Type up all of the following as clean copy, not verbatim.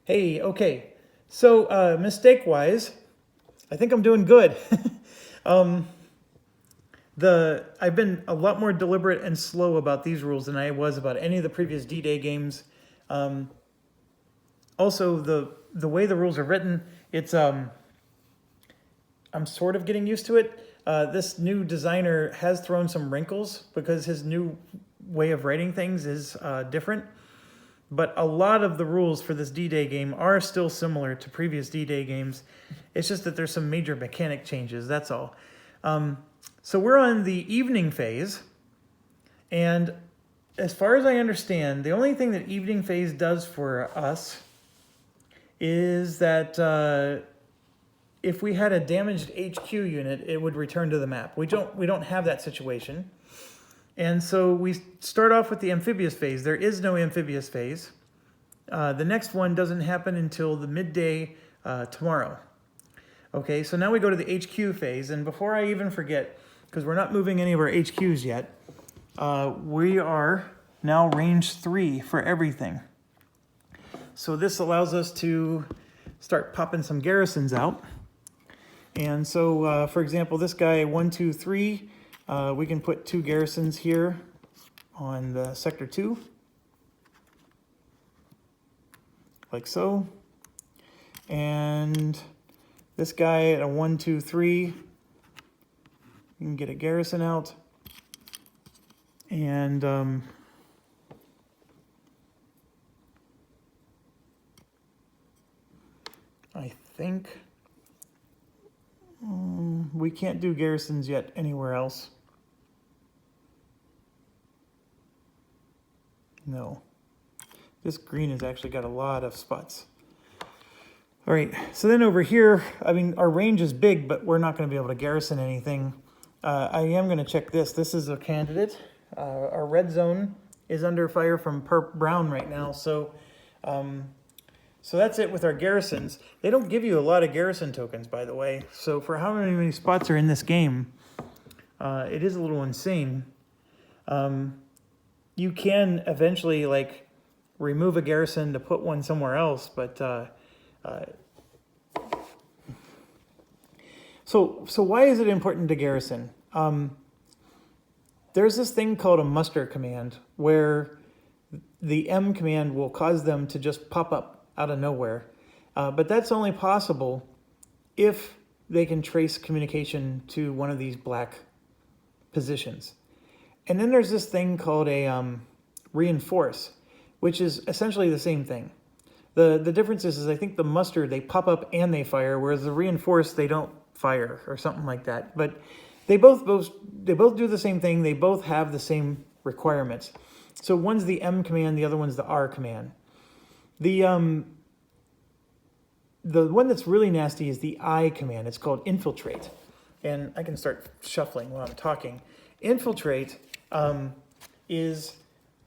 Hey, okay. So, mistake-wise, I think I'm doing good. um, I've been a lot more deliberate and slow about these rules than I was about any of the previous D-Day games. Um, Also, the way the rules are written, it's I'm sort of getting used to it. This new designer has thrown some wrinkles because his new way of writing things is different. But a lot of the rules for this D-Day game are still similar to previous D-Day games. It's just that there's some major mechanic changes, that's all. So we're on the evening phase, and as far as I understand, the only thing that evening phase does for us is that if we had a damaged HQ unit, it would return to the map. We don't have that situation. And so we start off with the amphibious phase. There is no amphibious phase. The next one doesn't happen until the midday tomorrow. Okay, so now we go to the HQ phase. And before I even forget, because we're not moving any of our HQs yet, we are now range 3 for everything. So this allows us to start popping some garrisons out. And so, for example, this guy 1, 2, 3, we can put 2 garrisons here on the sector 2, like so. And this guy at a 1, 2, 3, you can get a garrison out. And I think we can't do garrisons yet anywhere else. No. This green has actually got a lot of spots. All right, so then over here, I mean, our range is big, but we're not going to be able to garrison anything. I am going to check this. This is a candidate. Our red zone is under fire from brown right now, so that's it with our garrisons. They don't give you a lot of garrison tokens, by the way. So for how many spots are in this game, it is a little insane. You can eventually like remove a garrison to put one somewhere else, but so why is it important to garrison? There's this thing called a muster command where the M command will cause them to just pop up out of nowhere. But that's only possible if they can trace communication to one of these black positions. And then there's this thing called a reinforce, which is essentially the same thing. The difference is I think the muster, they pop up and they fire, whereas the reinforce, they don't fire or something like that. But they both do the same thing. They both have the same requirements. So one's the M command, the other one's the R command. The one that's really nasty is the I command. It's called infiltrate. And I can start shuffling while I'm talking. Infiltrate is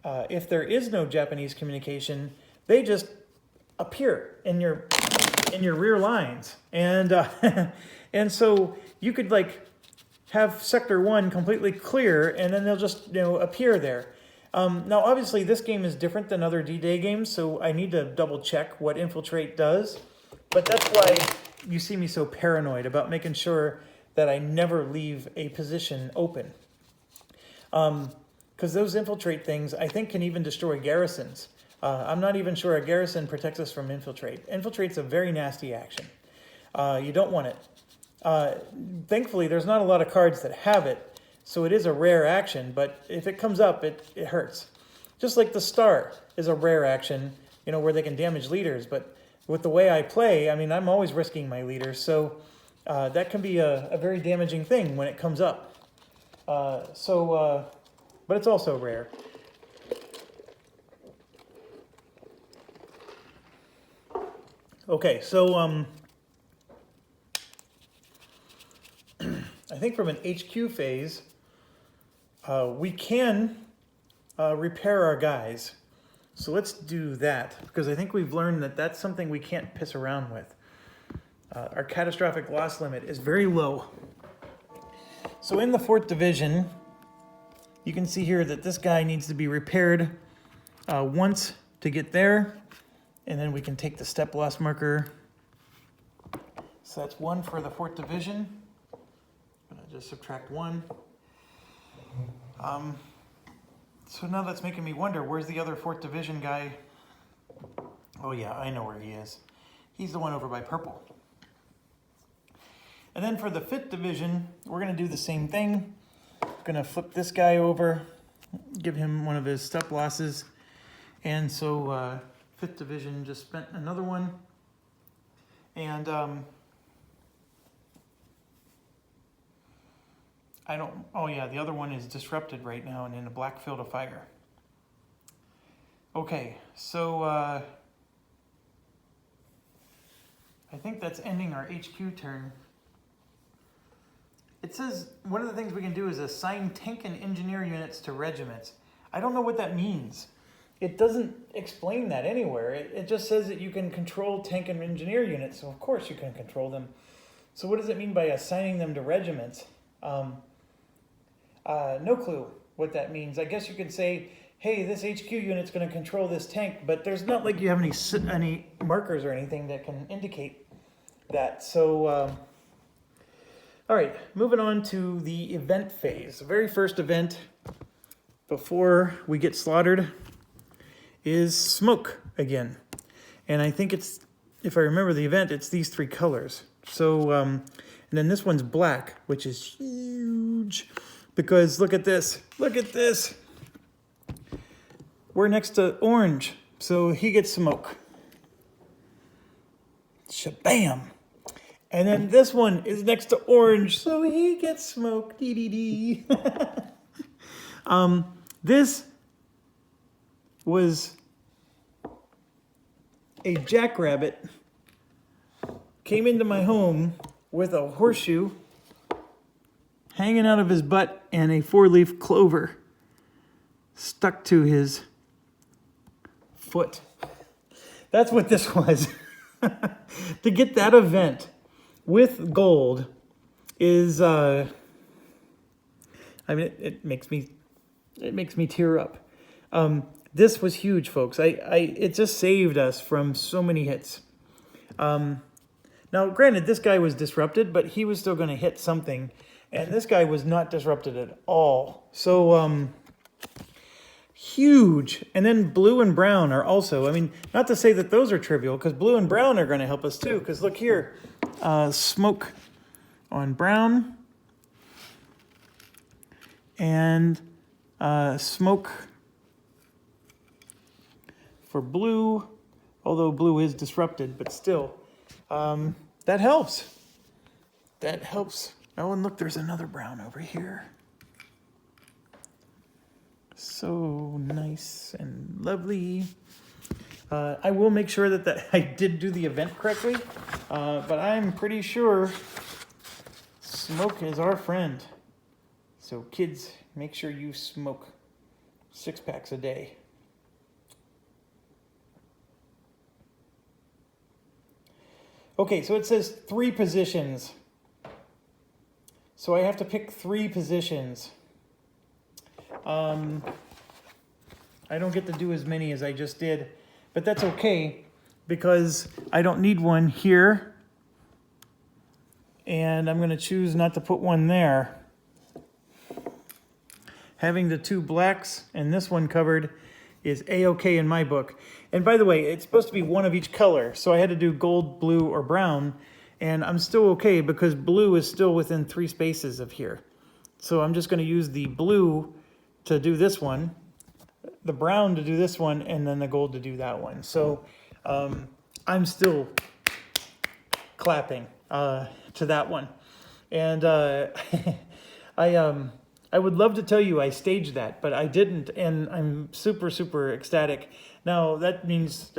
if there is no Japanese communication, they just appear in your rear lines, and and so you could like have sector 1 completely clear, and then they'll just appear there. Now, obviously, this game is different than other D-Day games, so I need to double check what infiltrate does. But that's why you see me so paranoid about making sure that I never leave a position open. Because those infiltrate things, I think, can even destroy garrisons. I'm not even sure a garrison protects us from infiltrate. Infiltrate's a very nasty action. You don't want it. Thankfully, there's not a lot of cards that have it, so it is a rare action, but if it comes up, it hurts. Just like the star is a rare action, where they can damage leaders, but with the way I play, I mean, I'm always risking my leaders, so that can be a very damaging thing when it comes up. But it's also rare. Okay, so I think from an HQ phase, we can repair our guys. So let's do that, because I think we've learned that that's something we can't piss around with. Our catastrophic loss limit is very low. So in the 4th Division, you can see here that this guy needs to be repaired once to get there, And then we can take the step loss marker. So that's 1 for the 4th Division. I'm gonna just subtract 1. So now that's making me wonder, where's the other 4th Division guy? Oh yeah, I know where he is. He's the one over by purple. And then for the 5th Division, we're gonna do the same thing. Gonna flip this guy over, give him one of his step losses. And so 5th Division just spent another one. And oh yeah, the other one is disrupted right now and in a black field of fire. Okay, so I think that's ending our HQ turn. It says one of the things we can do is assign tank and engineer units to regiments. I don't know what that means. It doesn't explain that anywhere. It just says that you can control tank and engineer units, so of course you can control them. So what does it mean by assigning them to regiments? No clue what that means. I guess you could say, hey, this HQ unit's going to control this tank, but there's not like you have any markers or anything that can indicate that. So, all right, moving on to the event phase. The very first event before we get slaughtered is smoke again. And I think it's, if I remember the event, it's these 3 colors. So, and then this one's black, which is huge. Because look at this, look at this. We're next to orange, so he gets smoke. Shabam. And then this one is next to orange, so he gets smoke. Dee dee dee. This was a jackrabbit came into my home with a horseshoe hanging out of his butt and a 4-leaf clover stuck to his foot. That's what this was. To get that event with gold is, I mean, it makes me tear up. This was huge, folks. It just saved us from so many hits. Now, granted, this guy was disrupted, but he was still going to hit something. And this guy was not disrupted at all. So, huge. And then blue and brown are also, I mean, not to say that those are trivial, because blue and brown are going to help us too. Because look here, smoke on brown. And smoke for blue, although blue is disrupted, but still, that helps. That helps. Oh, and look, there's another brown over here. So nice and lovely. I will make sure that I did do the event correctly, but I'm pretty sure smoke is our friend. So kids, make sure you smoke 6 packs a day. Okay, so it says 3 positions. So I have to pick 3 positions. I don't get to do as many as I just did, but that's okay because I don't need one here. And I'm going to choose not to put one there. Having the 2 blacks and this one covered is A-okay in my book. And by the way, it's supposed to be one of each color. So I had to do gold, blue, or brown. And I'm still okay because blue is still within 3 spaces of here. So I'm just going to use the blue to do this one, the brown to do this one, and then the gold to do that one. So I'm still clapping to that one. And I would love to tell you I staged that, but I didn't, and I'm super, super ecstatic. Now that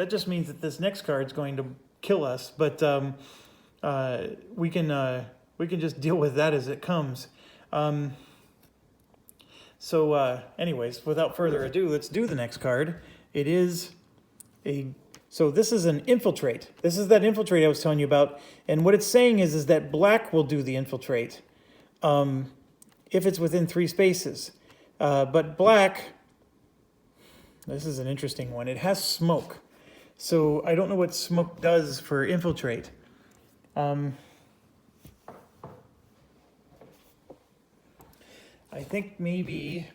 just means that this next card's going to kill us, but we can just deal with that as it comes. Anyways, without further ado, let's do the next card. It is so this is an infiltrate. This is that infiltrate I was telling you about, and what it's saying is that black will do the infiltrate if it's within 3 spaces. But black, this is an interesting one. It has smoke. So I don't know what smoke does for infiltrate. I think maybe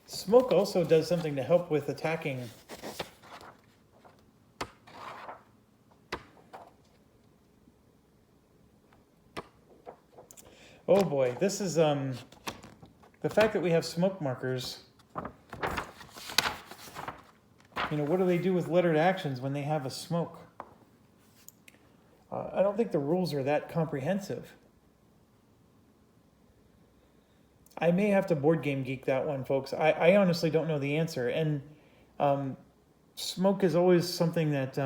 smoke also does something to help with attacking. Oh boy, this is the fact that we have smoke markers. You know, what do they do with lettered actions when they have a smoke? I don't think the rules are that comprehensive. I may have to board game geek that one, folks. I honestly don't know the answer. And smoke is always something that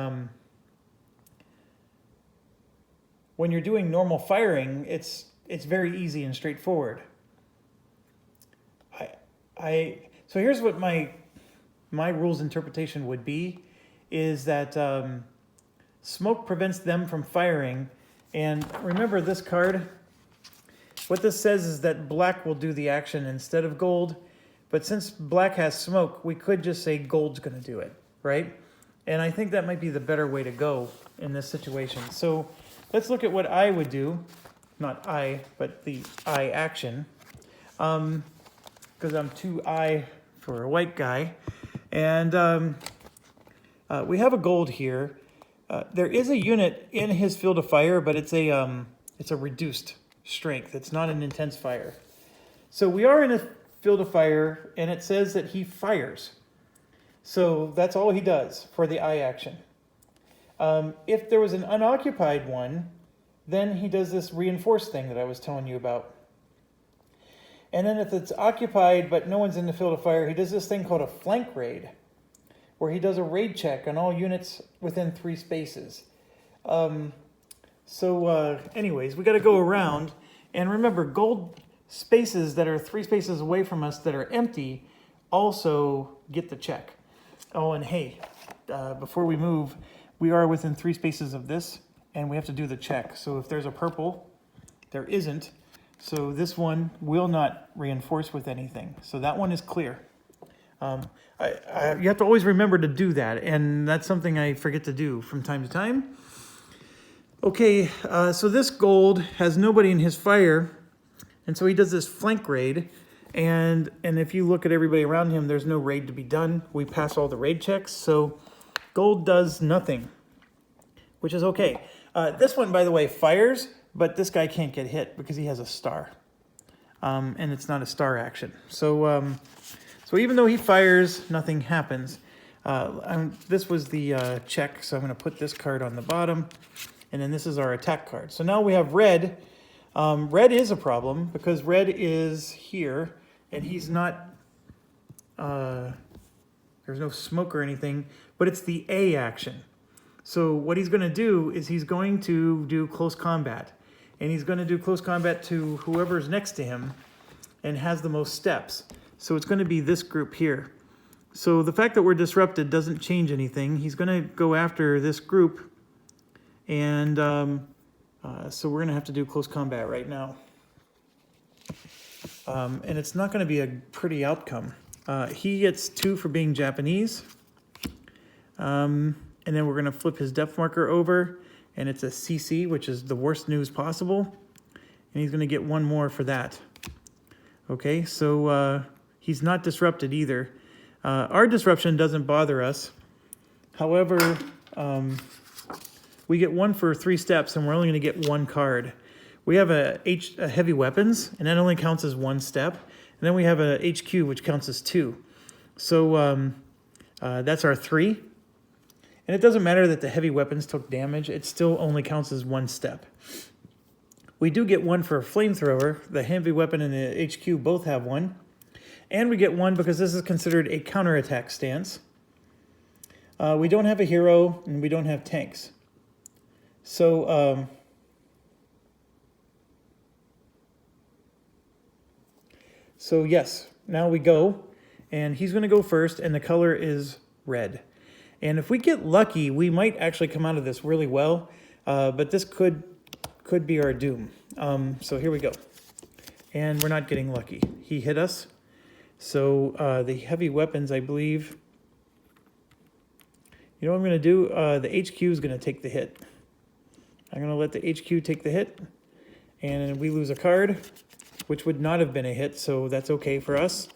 when you're doing normal firing, it's very easy and straightforward. So here's what my rules interpretation would be, is that smoke prevents them from firing. And remember this card, what this says is that black will do the action instead of gold. But since black has smoke, we could just say gold's going to do it, right? And I think that might be the better way to go in this situation. So let's look at what I would do. Not I, but the I action. Because I'm too I for a white guy. And we have a gold here. There is a unit in his field of fire, but it's a reduced strength. It's not an intense fire. So we are in a field of fire, and it says that he fires. So that's all he does for the I action. If there was an unoccupied one, then he does this reinforced thing that I was telling you about. And then if it's occupied but no one's in the field of fire, he does this thing called a flank raid, where he does a raid check on all units within 3 spaces. Anyways, we got to go around. And remember, gold spaces that are 3 spaces away from us that are empty also get the check. Oh, and hey, before we move, we are within 3 spaces of this, and we have to do the check. So if there's a purple, there isn't. So this one will not reinforce with anything. So that one is clear. You have to always remember to do that, and that's something I forget to do from time to time. Okay, so this gold has nobody in his fire, and so he does this flank raid, and if you look at everybody around him, there's no raid to be done. We pass all the raid checks, so gold does nothing, which is okay. This one, by the way, fires, but this guy can't get hit because he has a star, and it's not a star action. So even though he fires, nothing happens. This was the check, so I'm going to put this card on the bottom, and then this is our attack card. So now we have red. Red is a problem because red is here, and he's not, there's no smoke or anything, but it's the A action. So what he's going to do is he's going to do close combat, and he's going to do close combat to whoever's next to him and has the most steps. So it's going to be this group here. So the fact that we're disrupted doesn't change anything. He's going to go after this group, and so we're going to have to do close combat right now. And it's not going to be a pretty outcome. He gets 2 for being Japanese. And then we're going to flip his depth marker over, and it's a CC, which is the worst news possible. And he's going to get 1 more for that. Okay, so he's not disrupted either. Our disruption doesn't bother us. However, we get 1 for 3 steps, and we're only going to get 1 card. We have a heavy weapons, and that only counts as 1 step. And then we have a HQ, which counts as 2. So that's our 3. And it doesn't matter that the heavy weapons took damage. It still only counts as 1 step. We do get 1 for a flamethrower. The heavy weapon and the HQ both have 1. And we get 1 because this is considered a counterattack stance. We don't have a hero, and we don't have tanks. So yes, now we go. And he's going to go first, and the color is red. And if we get lucky, we might actually come out of this really well. But this could be our doom. So here we go. And we're not getting lucky. He hit us. So the heavy weapons, I believe, you know what I'm going to do? The HQ is going to take the hit. I'm going to let the HQ take the hit, and we lose a card, which would not have been a hit, so that's okay for us.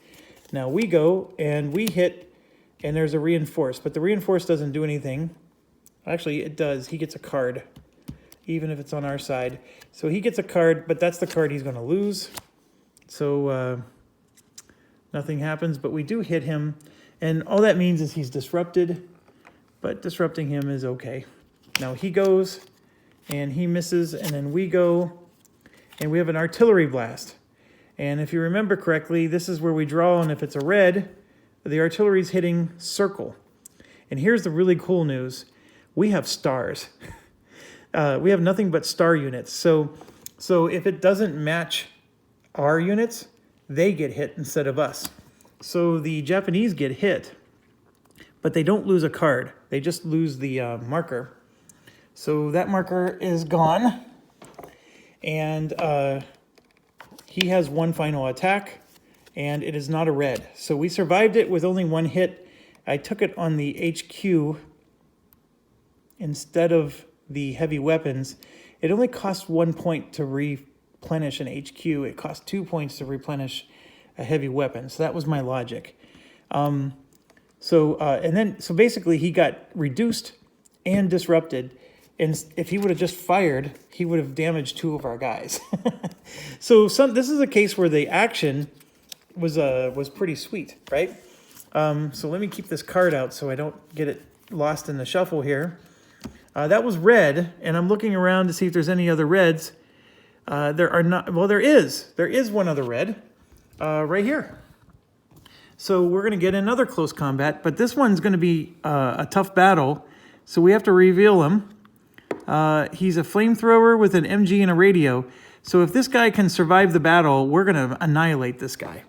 Now we go, and we hit, and there's a reinforce, but the reinforce doesn't do anything. Actually, it does. He gets a card, even if it's on our side. So he gets a card, but that's the card he's going to lose. So nothing happens, but we do hit him, and all that means is he's disrupted, but disrupting him is okay. Now he goes, and he misses, and then we go, and we have an artillery blast. And if you remember correctly, this is where we draw, and if it's a red, the artillery's hitting circle. And here's the really cool news. We have stars. We have nothing but star units. So if it doesn't match our units, they get hit instead of us. So the Japanese get hit, but they don't lose a card. They just lose the marker. So that marker is gone. And he has one final attack, and it is not a red. So we survived it with only one hit. I took it on the HQ instead of the heavy weapons. It only costs 1 point to replenish an HQ. It costs 2 points to replenish a heavy weapon. So that was my logic. So basically he got reduced and disrupted. And if he would have just fired, he would have damaged 2 of our guys. This is a case where the action was pretty sweet, right? So let me keep this card out so I don't get it lost in the shuffle here. That was red, and I'm looking around to see if there's any other reds. There are not. Well, there is. There is one other red right here. So we're going to get another close combat, but this one's going to be a tough battle. So we have to reveal him. He's a flamethrower with an MG and a radio. So if this guy can survive the battle, we're going to annihilate this guy.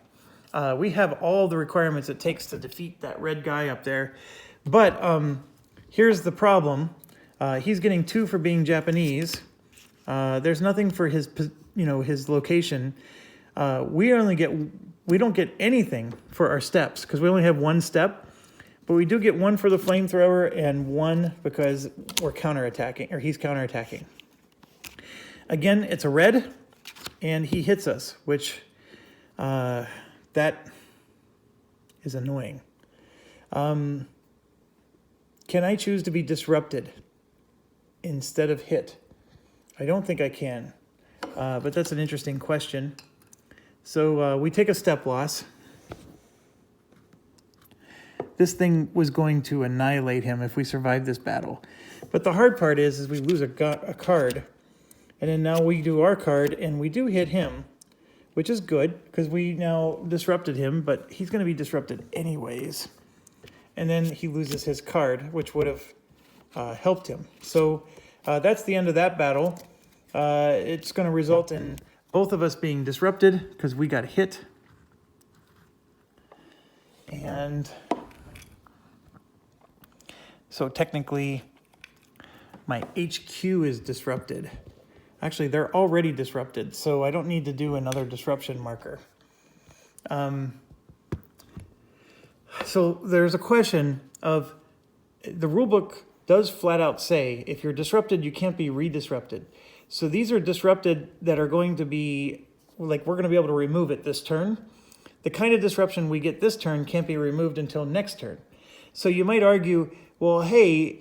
We have all the requirements it takes to defeat that red guy up there. But here's the problem. He's getting 2 for being Japanese. There's nothing for his location. We don't get anything for our steps because we only have 1 step. But we do get 1 for the flamethrower and 1 because we're counterattacking, or he's counterattacking. Again, it's a red, and he hits us, which that is annoying. Can I choose to be disrupted instead of hit? I don't think I can, but that's an interesting question. So we take a step loss. This thing was going to annihilate him if we survived this battle. But the hard part is we lose a card. And then now we do our card, and we do hit him, which is good, because we now disrupted him, but he's going to be disrupted anyways. And then he loses his card, which would have helped him. So that's the end of that battle. It's going to result in both of us being disrupted, because we got hit. And so technically, my HQ is disrupted. Actually, they're already disrupted, so I don't need to do another disruption marker. So there's a question of, the rulebook does flat out say, if you're disrupted, you can't be redisrupted. So these are disrupted that are going to be, like, we're going to be able to remove it this turn. The kind of disruption we get this turn can't be removed until next turn. So you might argue, well, hey,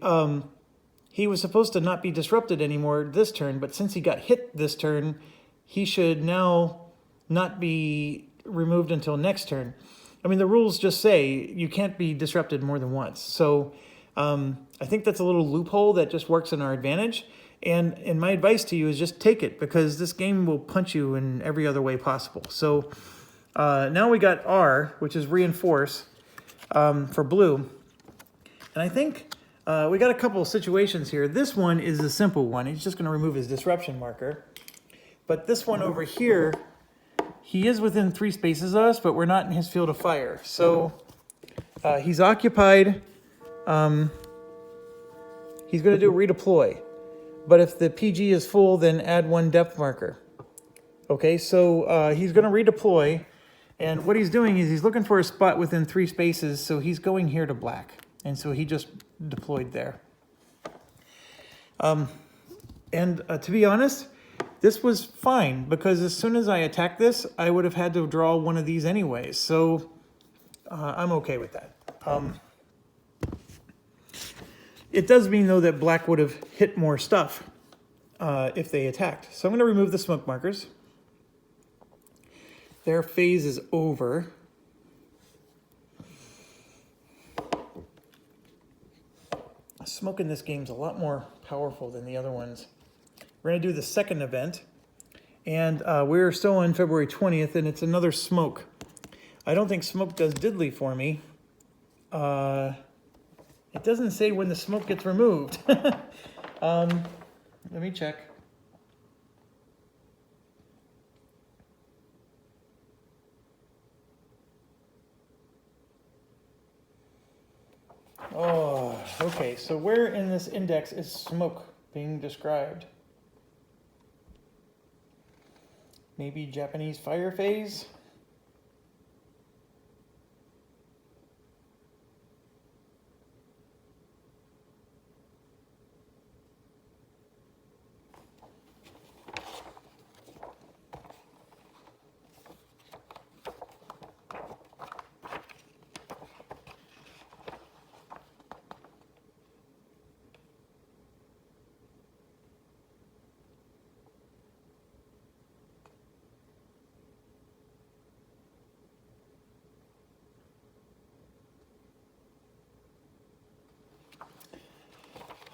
he was supposed to not be disrupted anymore this turn, but since he got hit this turn, he should now not be removed until next turn. I mean, the rules just say you can't be disrupted more than once. So I think that's a little loophole that just works in our advantage. And my advice to you is just take it, because this game will punch you in every other way possible. So now we got R, which is reinforce for blue. And I think we got a couple of situations here. This one is a simple one. He's just going to remove his disruption marker. But this one over here, he is within 3 spaces of us, but we're not in his field of fire. So he's occupied. He's going to do redeploy. But if the PG is full, then add 1 depth marker. Okay, so he's going to redeploy. And what he's doing is he's looking for a spot within 3 spaces, so he's going here to black. And so he just deployed there. To be honest, this was fine, because as soon as I attacked this, I would have had to draw one of these anyways. So I'm okay with that. It does mean, though, that black would have hit more stuff if they attacked. So I'm going to remove the smoke markers. Their phase is over. Smoke in this game is a lot more powerful than the other ones. We're going to do the second event, and we're still on February 20th, and it's another smoke. I don't think smoke does diddly for me. It doesn't say when the smoke gets removed. Let me check. Oh, okay, so where in this index is smoke being described? Maybe Japanese fire phase?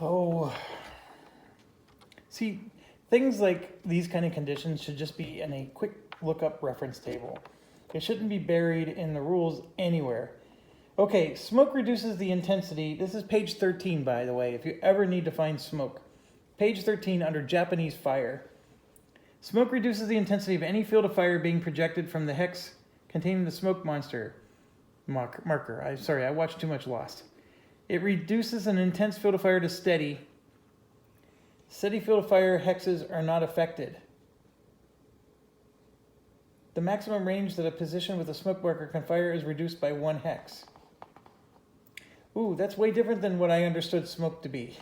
Oh, see, things like these kind of conditions should just be in a quick lookup reference table. It shouldn't be buried in the rules anywhere. Okay, smoke reduces the intensity. This is page 13, by the way, if you ever need to find smoke. Page 13 under Japanese fire. Smoke reduces the intensity of any field of fire being projected from the hex containing the smoke monster marker. I watched too much Lost. It reduces an intense field of fire to steady. Steady field of fire hexes are not affected. The maximum range that a position with a smoke marker can fire is reduced by 1 hex. Ooh, that's way different than what I understood smoke to be.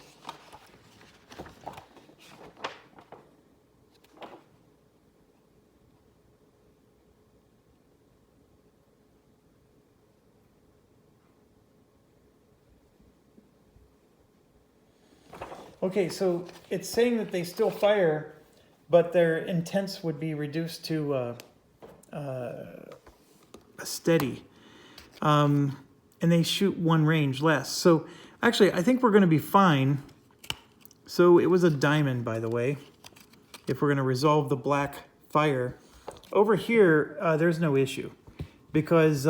Okay, so it's saying that they still fire, but their intense would be reduced to a steady. And they shoot 1 range less. So actually, I think we're going to be fine. So it was a diamond, by the way, if we're going to resolve the black fire. Over here, there's no issue, because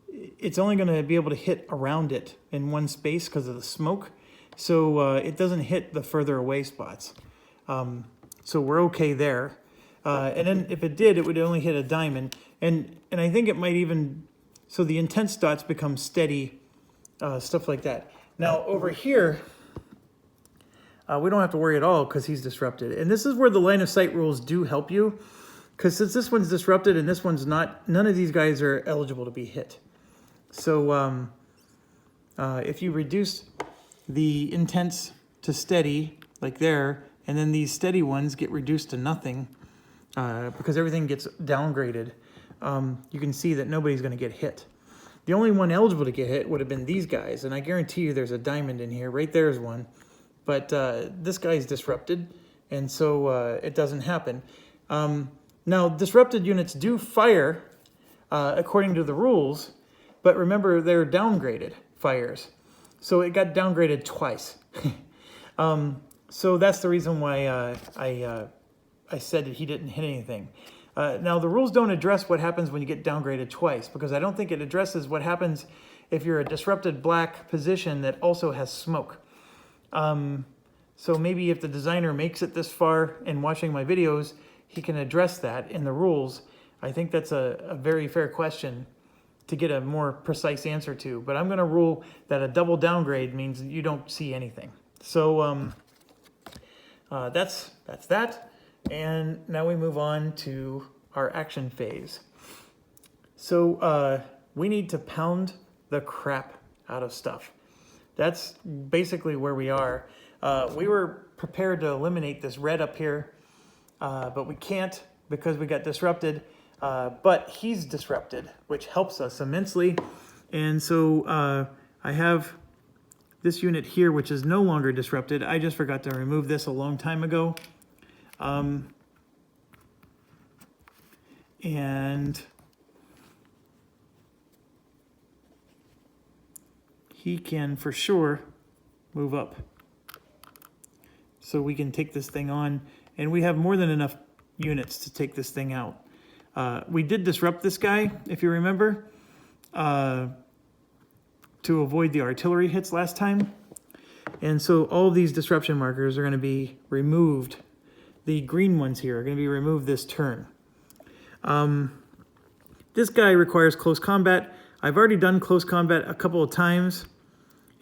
it's only going to be able to hit around it in 1 space because of the smoke. So it doesn't hit the further away spots. So we're okay there. And then if it did, it would only hit a diamond. And I think it might even, so the intense dots become steady, stuff like that. Now over here, we don't have to worry at all because he's disrupted. And this is where the line of sight rules do help you. Because since this one's disrupted and this one's not, none of these guys are eligible to be hit. So if you reduce the intense to steady, like there, and then these steady ones get reduced to nothing because everything gets downgraded, you can see that nobody's going to get hit. The only one eligible to get hit would have been these guys, and I guarantee you there's a diamond in here. Right there's one. But this guy's disrupted, and so it doesn't happen. Now, disrupted units do fire according to the rules, but remember, they're downgraded fires. So it got downgraded twice. So that's the reason why I said that he didn't hit anything. Now, the rules don't address what happens when you get downgraded twice, because I don't think it addresses what happens if you're a disrupted black position that also has smoke. So maybe if the designer makes it this far in watching my videos, he can address that in the rules. I think that's a very fair question to get a more precise answer to. But I'm going to rule that a double downgrade means you don't see anything. So that's that. And now we move on to our action phase. So we need to pound the crap out of stuff. That's basically where we are. We were prepared to eliminate this red up here, but we can't because we got disrupted. But he's disrupted, which helps us immensely. And so I have this unit here, which is no longer disrupted. I just forgot to remove this a long time ago. And he can for sure move up. So we can take this thing on, and we have more than enough units to take this thing out. We did disrupt this guy, if you remember, to avoid the artillery hits last time. And so all of these disruption markers are going to be removed. The green ones here are going to be removed this turn. This guy requires close combat. I've already done close combat a couple of times,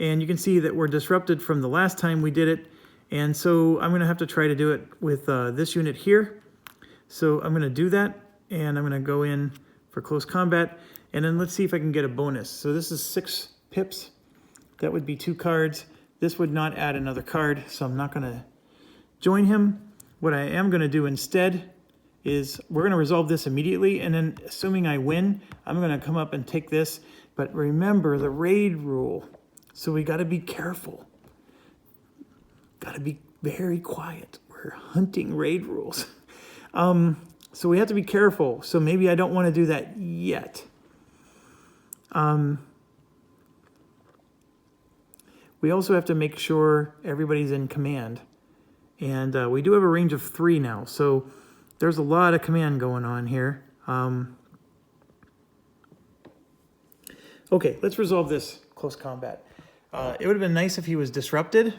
and you can see that we're disrupted from the last time we did it. And so I'm going to have to try to do it with this unit here. So I'm going to do that, and I'm going to go in for close combat, and then let's see if I can get a bonus. So this is 6 pips. That would be 2 cards. This would not add another card, so I'm not going to join him. What I am going to do instead is we're going to resolve this immediately, and then assuming I win, I'm going to come up and take this. But remember the raid rule, so we got to be careful. Got to be very quiet. We're hunting raid rules. So we have to be careful. So maybe I don't want to do that yet. We also have to make sure everybody's in command. And we do have a range of 3 now. So there's a lot of command going on here. Okay, let's resolve this close combat. It would have been nice if he was disrupted.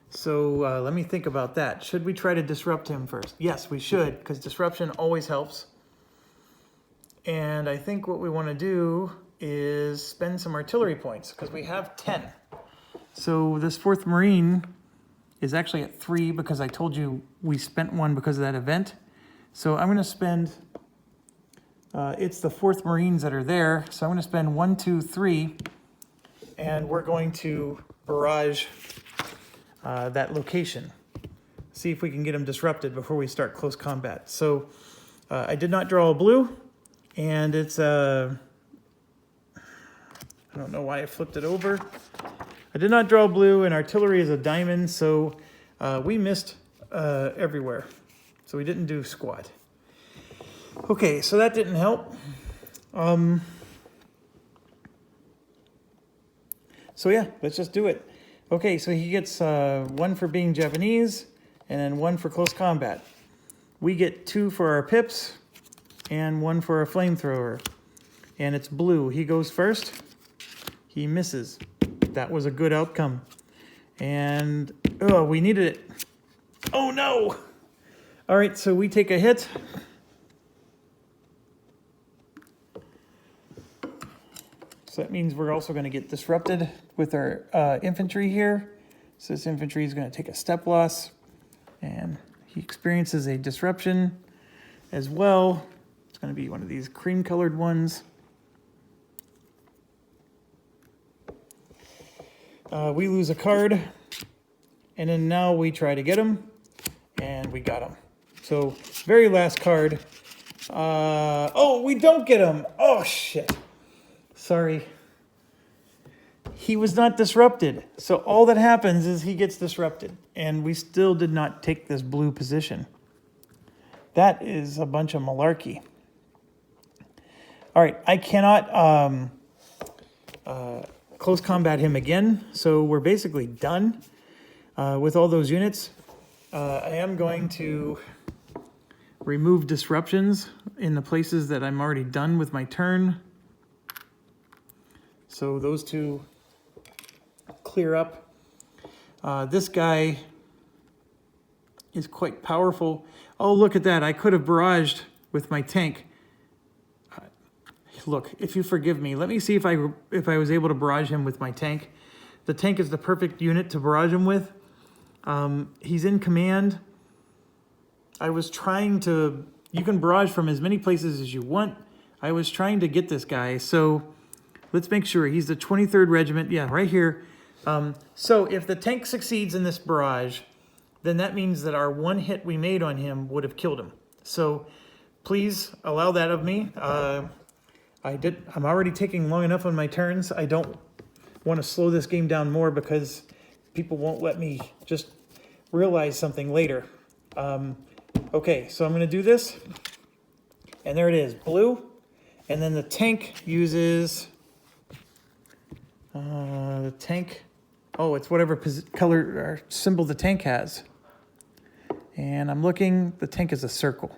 So let me think about that. Should we try to disrupt him first? Yes, we should, because disruption always helps. And I think what we want to do is spend some artillery points, because we have 10. So this 4th Marine is actually at 3, because I told you we spent 1 because of that event. So I'm going to spend, it's the 4th Marines that are there, so I'm going to spend 1, 2, 3, and we're going to barrage that location. See if we can get them disrupted before we start close combat. So I did not draw a blue, and it's I don't know why I flipped it over. I did not draw a blue, and artillery is a diamond, so we missed everywhere. So we didn't do squat. Okay, so that didn't help. So yeah, let's just do it. Okay, so he gets 1 for being Japanese, and then 1 for close combat. We get 2 for our pips, and 1 for a flamethrower. And it's blue. He goes first. He misses. That was a good outcome. And, oh, we needed it. Oh, no! All right, so we take a hit. So that means we're also going to get disrupted with our infantry here. So this infantry is going to take a step loss, and he experiences a disruption as well. It's going to be one of these cream-colored ones. We lose a card, and then now we try to get him, and we got him. So very last card. Oh, we don't get him. Oh, shit. Sorry. He was not disrupted. So all that happens is he gets disrupted. And we still did not take this blue position. That is a bunch of malarkey. All right, I cannot close combat him again. So we're basically done with all those units. I am going to remove disruptions in the places that I'm already done with my turn. So those 2 clear up. This guy is quite powerful. Oh, look at that. I could have barraged with my tank. Look, if you forgive me, let me see if I was able to barrage him with my tank. The tank is the perfect unit to barrage him with. He's in command. I was trying to... You can barrage from as many places as you want. I was trying to get this guy, so let's make sure. He's the 23rd Regiment. Yeah, right here. So if the tank succeeds in this barrage, then that means that our one hit we made on him would have killed him. So please allow that of me. I'm already taking long enough on my turns. I don't want to slow this game down more because people won't let me just realize something later. Okay, so I'm going to do this. And there it is, blue. And then the tank uses... the tank... Oh, it's whatever color or symbol the tank has. And I'm looking, the tank is a circle.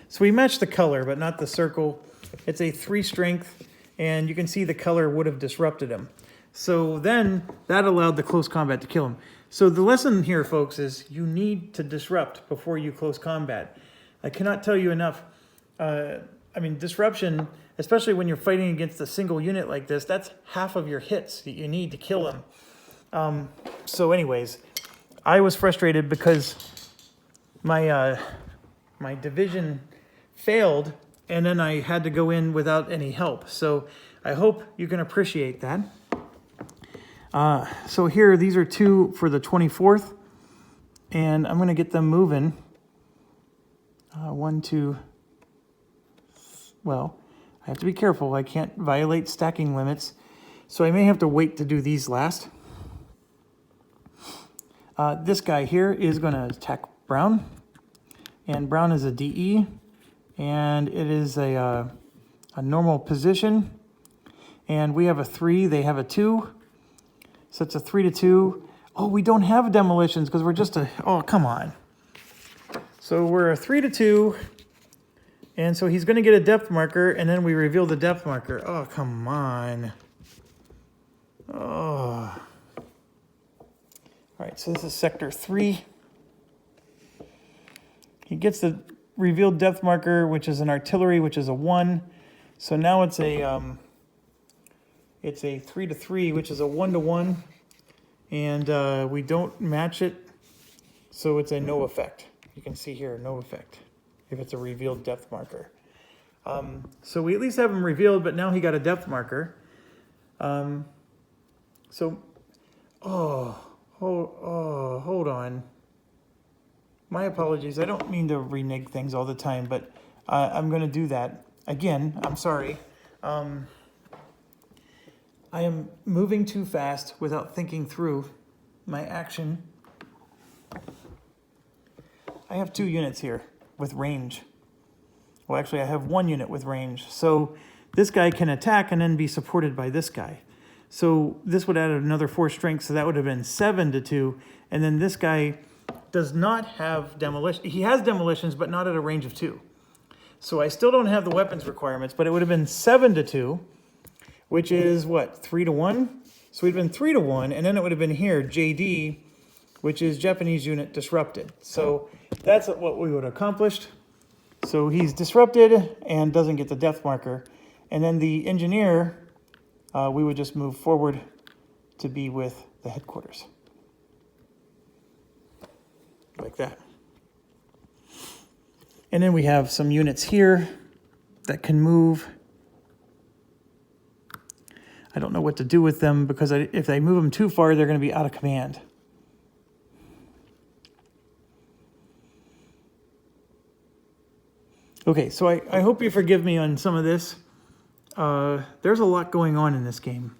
So we matched the color, but not the circle. It's a 3 strength, and you can see the color would have disrupted him. So then that allowed the close combat to kill him. So the lesson here, folks, is you need to disrupt before you close combat. I cannot tell you enough. I mean, disruption, especially when you're fighting against a single unit like this, that's half of your hits that you need to kill him. So anyways, I was frustrated because my my division failed, and then I had to go in without any help. So I hope you can appreciate that. So here, these are 2 for the 24th, and I'm going to get them moving. 1, 2. Well, I have to be careful. I can't violate stacking limits, so I may have to wait to do these last. This guy here is going to attack Brown, and Brown is a DE, and it is a normal position, and we have a 3, they have a 2, so it's a 3-2. Oh, we don't have demolitions because we're just a... Oh, come on. So we're a 3-2, and so he's going to get a depth marker, and then we reveal the depth marker. Oh, come on. Oh... All right, so this is Sector 3. He gets the revealed depth marker, which is an artillery, which is a 1. So now it's a 3-3, which is a 1-1, and we don't match it, so it's a no effect. You can see here, no effect, if it's a revealed depth marker. So we at least have him revealed, but now he got a depth marker. Hold on. My apologies. I don't mean to renege things all the time, but I'm going to do that. Again, I'm sorry. I am moving too fast without thinking through my action. I have 2 units here with range. Well, actually, I have 1 unit with range. So this guy can attack and then be supported by this guy. So this would add another 4 strength, so that would have been 7-2. And then this guy does not have demolition. He has demolitions, but not at a range of 2. So I still don't have the weapons requirements, but it would have been 7-2, which is what, 3-1? So we'd been 3-1, and then it would have been here, JD, which is Japanese unit disrupted. So that's what we would have accomplished. So he's disrupted and doesn't get the depth marker. And then the engineer, we would just move forward to be with the headquarters. Like that. And then we have some units here that can move. I don't know what to do with them because if I move them too far, they're going to be out of command. Okay, so I hope you forgive me on some of this. There's a lot going on in this game.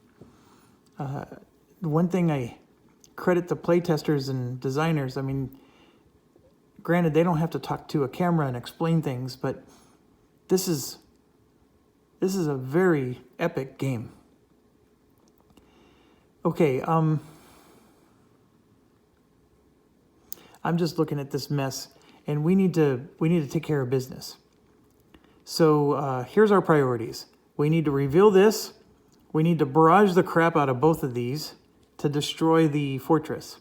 The one thing I credit the playtesters and designers, I mean, granted, they don't have to talk to a camera and explain things, but this is a very epic game. Okay, I'm just looking at this mess, and we need to take care of business. So here's our priorities. We need to reveal this. We need to barrage the crap out of both of these to destroy the fortress.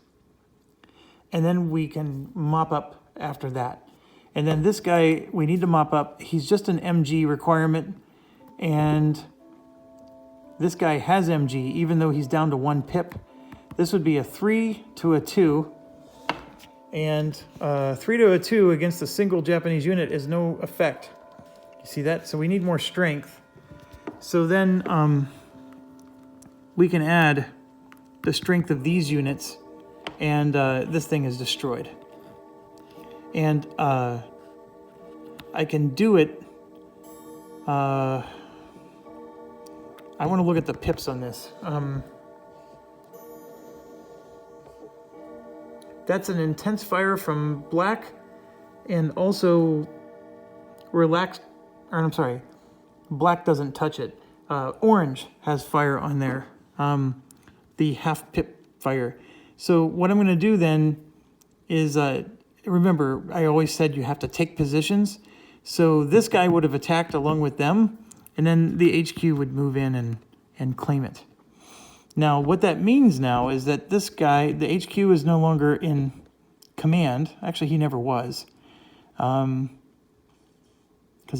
And then we can mop up after that. And then this guy, we need to mop up. He's just an MG requirement. And this guy has MG, even though he's down to 1 pip. This would be a 3-2. And 3-2 against a single Japanese unit is no effect. You see that? So we need more strength. So then we can add the strength of these units, and this thing is destroyed. And I can do it. I want to look at the pips on this. That's an intense fire from black, and also black doesn't touch it. Orange has fire on there, the half pip fire. So what I'm going to do then is, remember, I always said you have to take positions. So this guy would have attacked along with them, and then the HQ would move in and claim it. Now, what that means now is that this guy, the HQ, is no longer in command. Actually, he never was. Because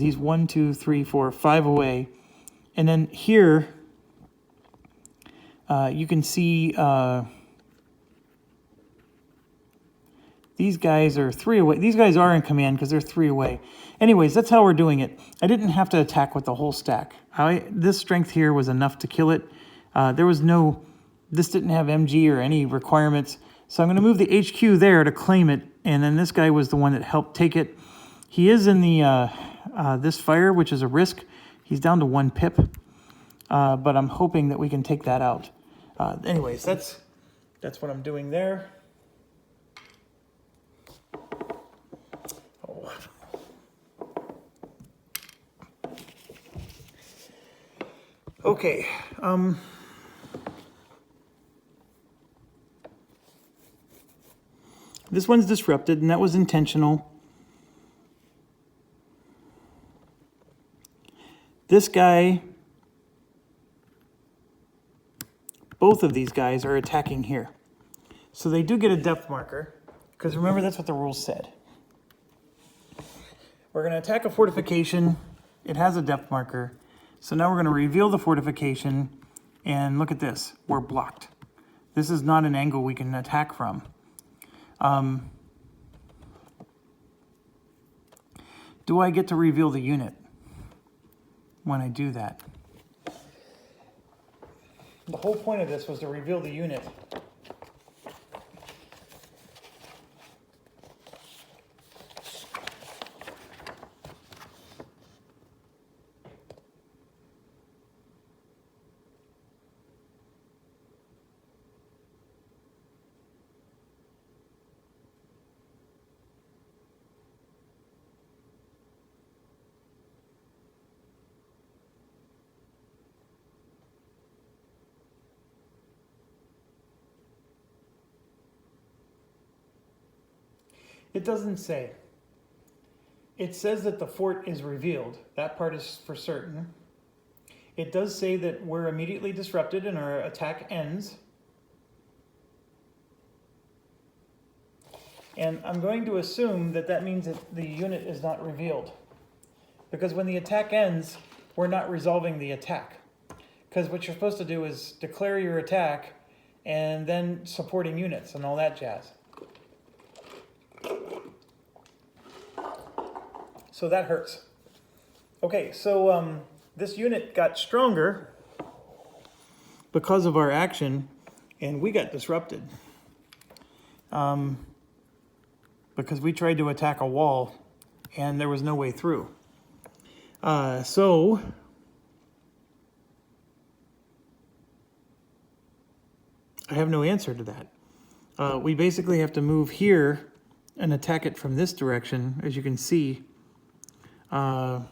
he's 1, 2, 3, 4, 5 away. And then here, you can see these guys are 3 away. These guys are in command because they're 3 away. Anyways, that's how we're doing it. I didn't have to attack with the whole stack. This strength here was enough to kill it. This didn't have MG or any requirements. So I'm going to move the HQ there to claim it. And then this guy was the one that helped take it. He is in the this fire, which is a risk. He's down to 1 pip. But I'm hoping that we can take that out. Anyways, that's what I'm doing there. Oh. Okay. This one's disrupted, and that was intentional. This guy, both of these guys are attacking here. So they do get a depth marker, because remember, that's what the rules said. We're going to attack a fortification. It has a depth marker. So now we're going to reveal the fortification, and look at this. We're blocked. This is not an angle we can attack from. Do I get to reveal the unit when I do that? The whole point of this was to reveal the unit. It doesn't say. It says that the fort is revealed. That part is for certain. It does say that we're immediately disrupted and our attack ends. And I'm going to assume that that means that the unit is not revealed. Because when the attack ends, we're not resolving the attack. Because what you're supposed to do is declare your attack and then supporting units and all that jazz. So that hurts. Okay, so this unit got stronger because of our action, and we got disrupted. Because we tried to attack a wall, and there was no way through. So I have no answer to that. We basically have to move here and attack it from this direction, as you can see. Wow.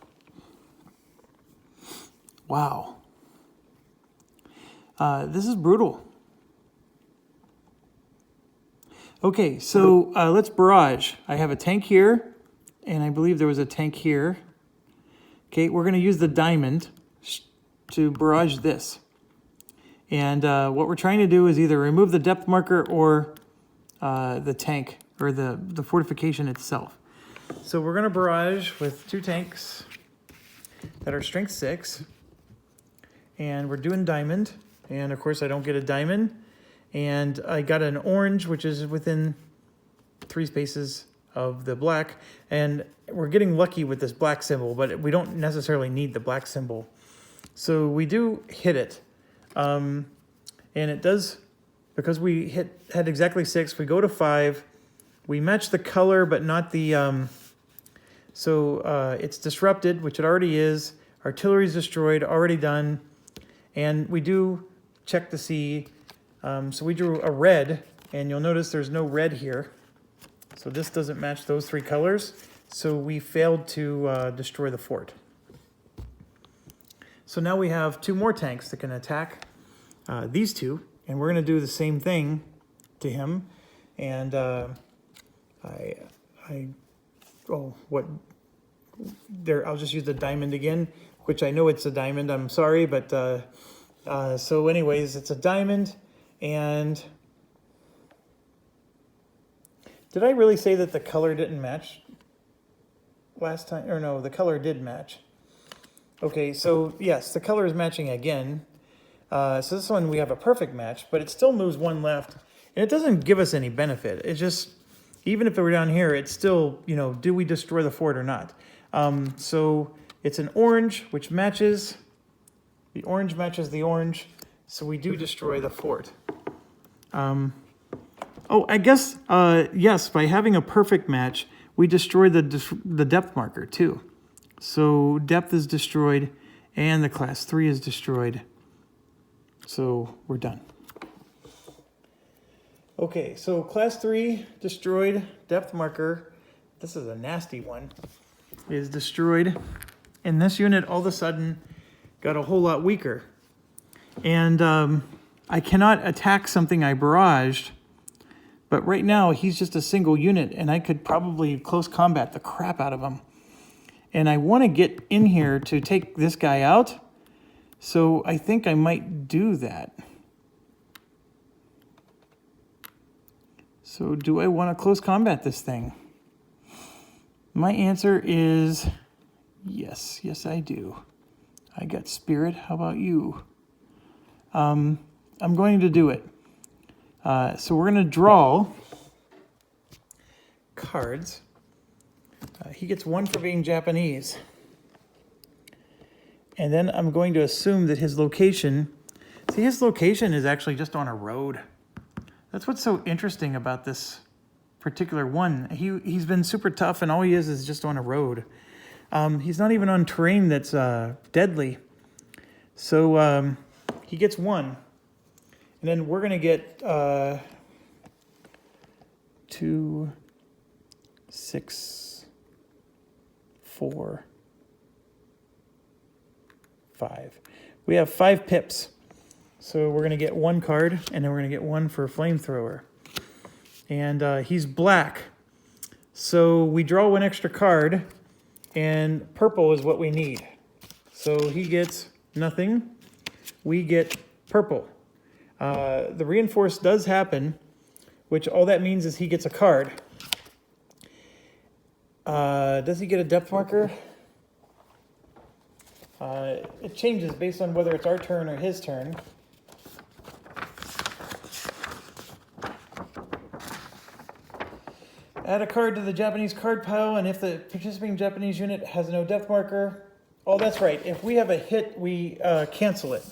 This is brutal. Okay, so let's barrage. I have a tank here, and I believe there was a tank here. Okay, we're going to use the diamond to barrage this. And what we're trying to do is either remove the depth marker or the tank, or the fortification itself. So we're going to barrage with 2 tanks that are strength 6. And we're doing diamond. And of course I don't get a diamond. And I got an orange, which is within 3 spaces of the black. And we're getting lucky with this black symbol, but we don't necessarily need the black symbol. So we do hit it. And it does, because we had exactly 6, we go to 5. We match the color, but not the, it's disrupted, which it already is. Artillery is destroyed, already done. And we do check to see, so we drew a red, and you'll notice there's no red here. So this doesn't match those 3 colors. So we failed to destroy the fort. So now we have 2 more tanks that can attack these 2, and we're going to do the same thing to him. And I'll just use the diamond again, which I know it's a diamond. I'm sorry, but so anyways, it's a diamond. And did I really say that the color didn't match last time? Or no, the color did match. Okay, so yes, the color is matching again. So this one we have a perfect match, but it still moves 1 left. And it doesn't give us any benefit. It's just, even if it were down here, it's still, you know, do we destroy the fort or not? So it's an orange, which matches. The orange matches the orange. So we do destroy the fort. Oh, I guess, yes, by having a perfect match, we destroy the depth marker too. So depth is destroyed and the class 3 is destroyed. So we're done. Okay, so class 3 destroyed, depth marker, this is a nasty one, is destroyed. And this unit all of a sudden got a whole lot weaker. And I cannot attack something I barraged. But right now, he's just a single unit, and I could probably close combat the crap out of him. And I want to get in here to take this guy out, so I think I might do that. So do I want to close combat this thing? My answer is yes. Yes, I do. I got spirit. How about you? I'm going to do it. So we're going to draw cards. He gets 1 for being Japanese. And then I'm going to assume that his location... See, his location is actually just on a road. That's what's so interesting about this particular one. He's been super tough, and all he is just on a road. He's not even on terrain that's deadly. So he gets 1. And then we're going to get 2, 6, 4, 5. We have 5 pips. So we're going to get 1 card, and then we're going to get 1 for flamethrower. And he's black. So we draw 1 extra card, and purple is what we need. So he gets nothing. We get purple. The reinforce does happen, which all that means is he gets a card. Does he get a depth marker? It changes based on whether it's our turn or his turn. Add a card to the Japanese card pile, and if the participating Japanese unit has no depth marker... Oh, that's right. If we have a hit, we cancel it.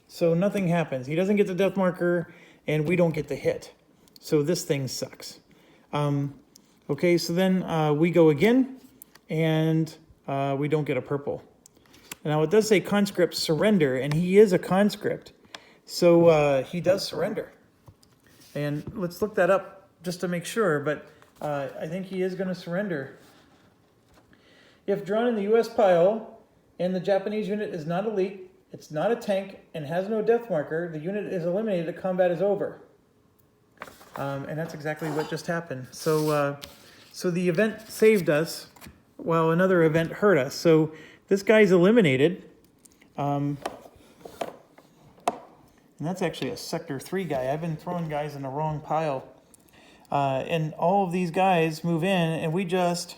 So nothing happens. He doesn't get the depth marker, and we don't get the hit. So this thing sucks. Okay, so then we go again, and we don't get a purple. Now, it does say conscript surrender, and he is a conscript. So he does surrender. And let's look that up just to make sure, but I think he is going to surrender. If drawn in the U.S. pile, and the Japanese unit is not elite, it's not a tank, and has no depth marker, the unit is eliminated, the combat is over. And that's exactly what just happened. So the event saved us, while another event hurt us. So this guy's eliminated. And that's actually a Sector 3 guy. I've been throwing guys in the wrong pile. And all of these guys move in, and we just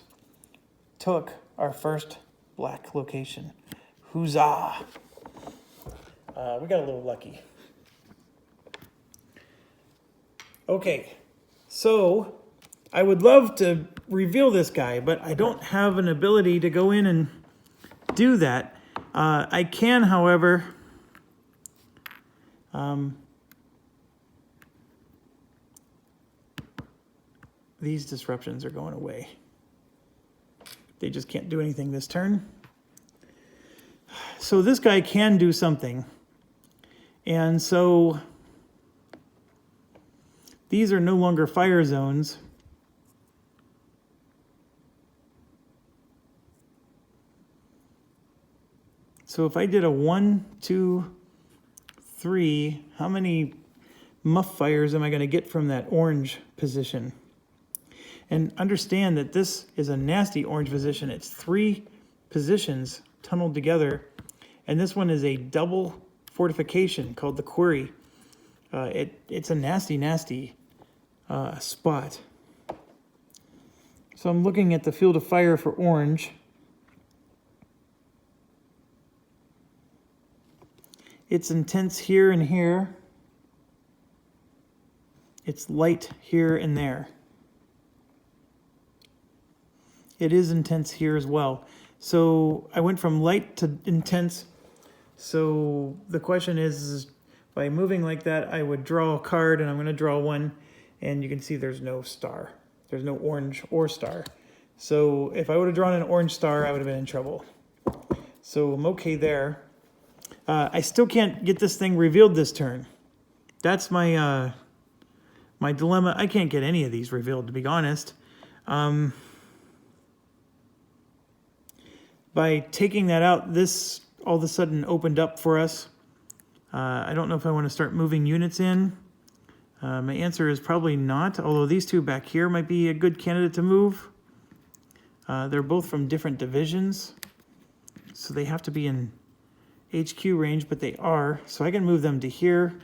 took our first black location. Huzzah! We got a little lucky. Okay, so I would love to reveal this guy, but I don't have an ability to go in and do that. I can, however, these disruptions are going away. They just can't do anything this turn. So this guy can do something. And so these are no longer fire zones. So if I did a 1, 2, 3, how many muff fires am I going to get from that orange position? And understand that this is a nasty orange position. It's 3 positions tunneled together. And this one is a double fortification called the Quarry. It's a nasty, nasty spot. So I'm looking at the field of fire for orange. It's intense here and here. It's light here and there. It is intense here as well. So I went from light to intense. So the question is by moving like that, I would draw a card, and I'm going to draw one, and you can see there's no star. There's no orange or star. So if I would have drawn an orange star, I would have been in trouble. So I'm okay there. I still can't get this thing revealed this turn. That's my my dilemma. I can't get any of these revealed, to be honest. By taking that out, this all of a sudden opened up for us. I don't know if I want to start moving units in. My answer is probably not, although these two back here might be a good candidate to move. They're both from different divisions, so they have to be in HQ range, but they are. So I can move them to here,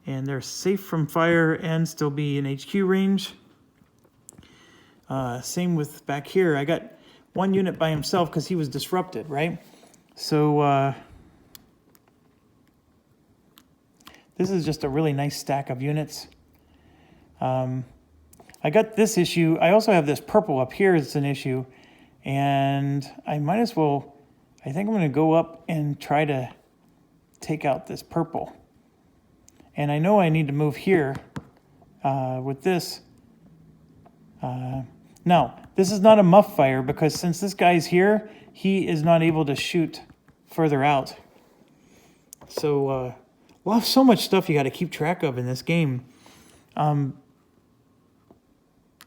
and they're safe from fire and still be in HQ range. Same with back here. I got one unit by himself because he was disrupted, right? So this is just a really nice stack of units. I got this issue. I also have this purple up here as an issue, and I might as well, I think I'm going to go up and try to take out this purple. And I know I need to move here with this. Now, this is not a muff fire because since this guy's here, he is not able to shoot further out. So, well, so much stuff you got to keep track of in this game.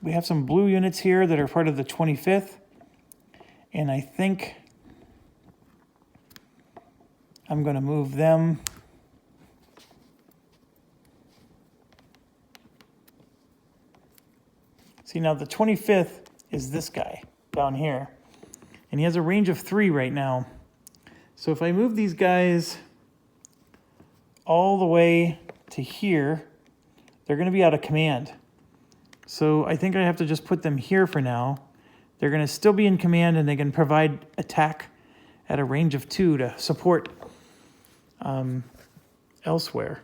We have some blue units here that are part of the 25th. And I think I'm going to move them. See, now the 25th is this guy down here. And he has a range of 3 right now. So if I move these guys all the way to here, they're going to be out of command. So I think I have to just put them here for now. They're going to still be in command, and they can provide attack at a range of 2 to support elsewhere.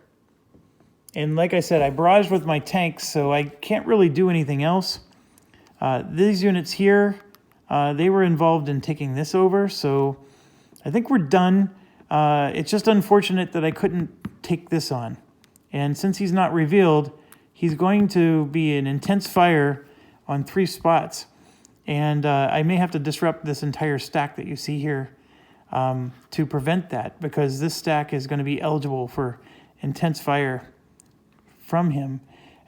And like I said, I barraged with my tanks, so I can't really do anything else. These units here, they were involved in taking this over, so I think we're done. It's just unfortunate that I couldn't take this on. And since he's not revealed, he's going to be an intense fire on 3 spots. And I may have to disrupt this entire stack that you see here to prevent that, because this stack is going to be eligible for intense fire from him.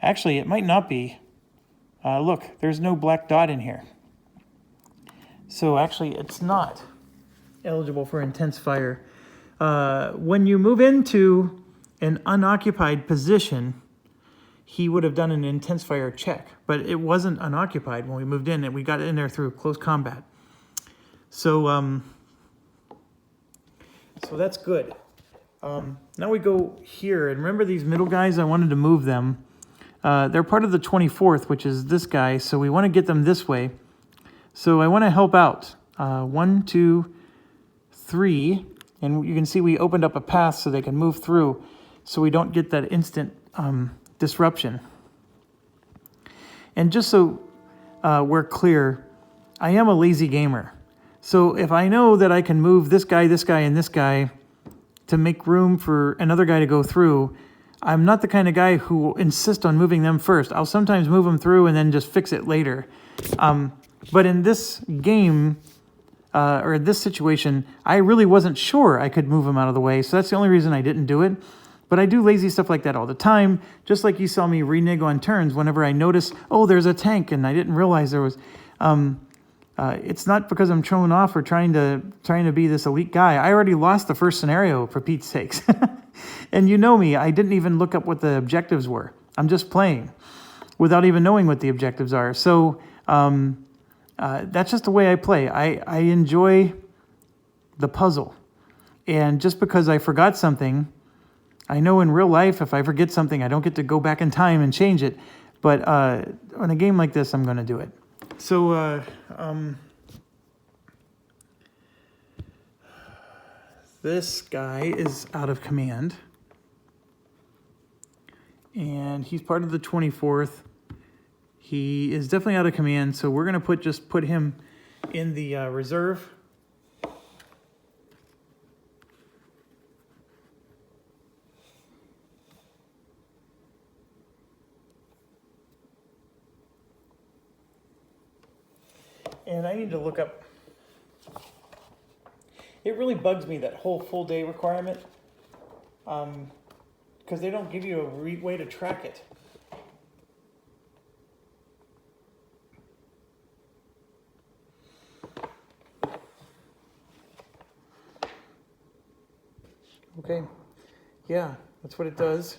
Actually, it might not be. Look, there's no black dot in here. So actually, it's not eligible for intense fire. When you move into an unoccupied position, he would have done an intense fire check, but it wasn't unoccupied when we moved in, and we got in there through close combat. So, so that's good. Now we go here, and remember these middle guys? I wanted to move them. They're part of the 24th, which is this guy, so we want to get them this way. So I want to help out. 1, 2, 3, and you can see we opened up a path so they can move through, so we don't get that instant disruption. And just so we're clear, I am a lazy gamer. So if I know that I can move this guy, and this guy to make room for another guy to go through, I'm not the kind of guy who will insist on moving them first. I'll sometimes move them through and then just fix it later. But in this game, or in this situation, I really wasn't sure I could move them out of the way, so that's the only reason I didn't do it. But I do lazy stuff like that all the time, just like you saw me renege on turns whenever I notice, oh, there's a tank, and I didn't realize there was... it's not because I'm showing off or trying to be this elite guy. I already lost the first scenario, for Pete's sakes. And you know me, I didn't even look up what the objectives were. I'm just playing without even knowing what the objectives are. So that's just the way I play. I enjoy the puzzle. And just because I forgot something, I know in real life, if I forget something, I don't get to go back in time and change it. But on a game like this, I'm going to do it. So, this guy is out of command. And he's part of the 24th. He is definitely out of command, so we're going to just put him in the reserve. And I need to look up... It really bugs me, that whole full day requirement, because they don't give you a way to track it. Okay, yeah, that's what it does.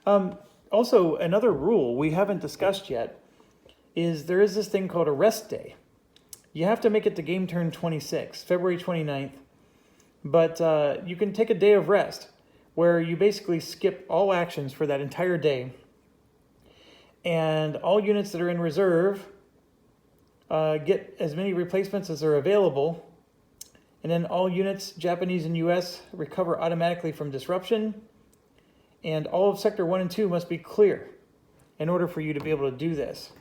Also, another rule we haven't discussed yet is there is this thing called a rest day. You have to make it to game turn 26, February 29th, but you can take a day of rest where you basically skip all actions for that entire day, and all units that are in reserve get as many replacements as are available, and then all units, Japanese and US, recover automatically from disruption, and all of Sector 1 and 2 must be clear in order for you to be able to do this.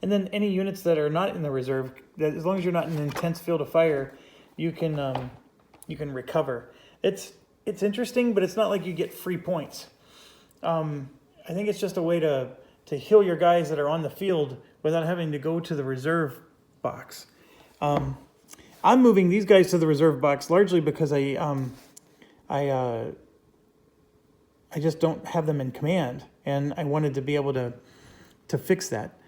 And then any units that are not in the reserve, that as long as you're not in an intense field of fire, you can recover. It's interesting, but it's not like you get free points. I think it's just a way to heal your guys that are on the field without having to go to the reserve box. I'm moving these guys to the reserve box largely because I just don't have them in command, and I wanted to be able to fix that.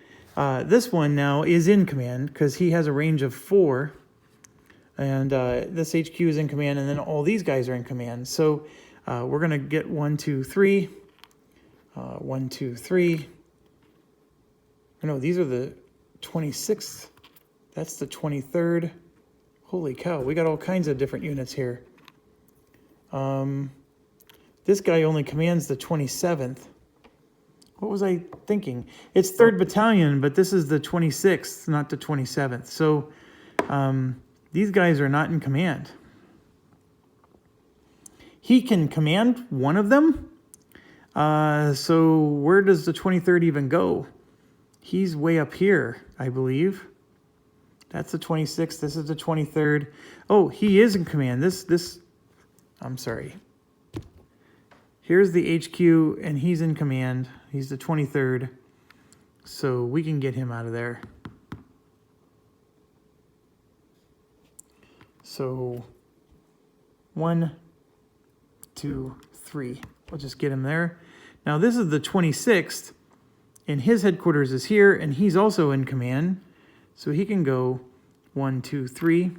This one now is in command because he has a range of 4, and this HQ is in command, and then all these guys are in command. So we're going to get 1, 2, 3, 1, 2, 3. No, these are the 26th. That's the 23rd. Holy cow, we got all kinds of different units here. This guy only commands the 27th. What was I thinking? It's 3rd Battalion, but this is the 26th, not the 27th. So these guys are not in command. He can command one of them. So where does the 23rd even go? He's way up here, I believe. That's the 26th. This is the 23rd. Oh, he is in command. I'm sorry. Here's the HQ, and he's in command. He's the 23rd. So we can get him out of there. So 1, 2, 3. We'll just get him there. Now this is the 26th, and his headquarters is here, and he's also in command. So he can go 1, 2, 3.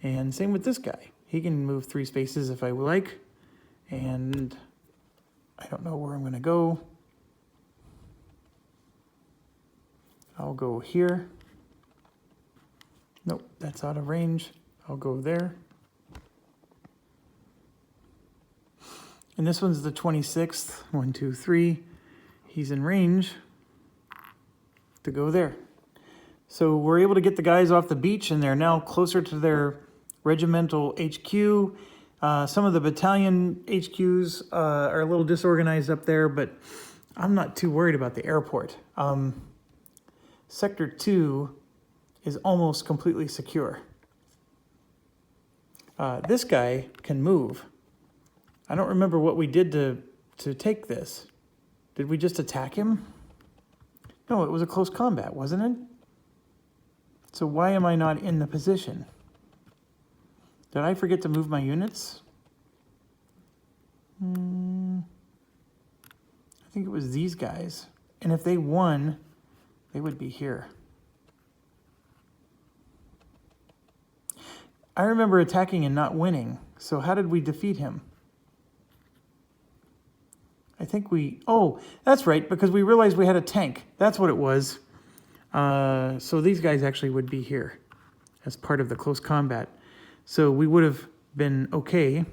And same with this guy. He can move 3 spaces if I would like. And I don't know where I'm going to go. I'll go here. Nope, that's out of range. I'll go there. And this one's the 26th. 1, 2, 3. He's in range to go there. So we're able to get the guys off the beach, and they're now closer to their regimental HQ. Some of the battalion HQs are a little disorganized up there, but I'm not too worried about the airport. Sector 2 is almost completely secure. This guy can move. I don't remember what we did to take this. Did we just attack him? No, it was a close combat, wasn't it? So why am I not in the position? Did I forget to move my units? I think it was these guys. And if they won, they would be here. I remember attacking and not winning. So how did we defeat him? I think oh, that's right, because we realized we had a tank. That's what it was. So these guys actually would be here as part of the close combat. So we would have been okay.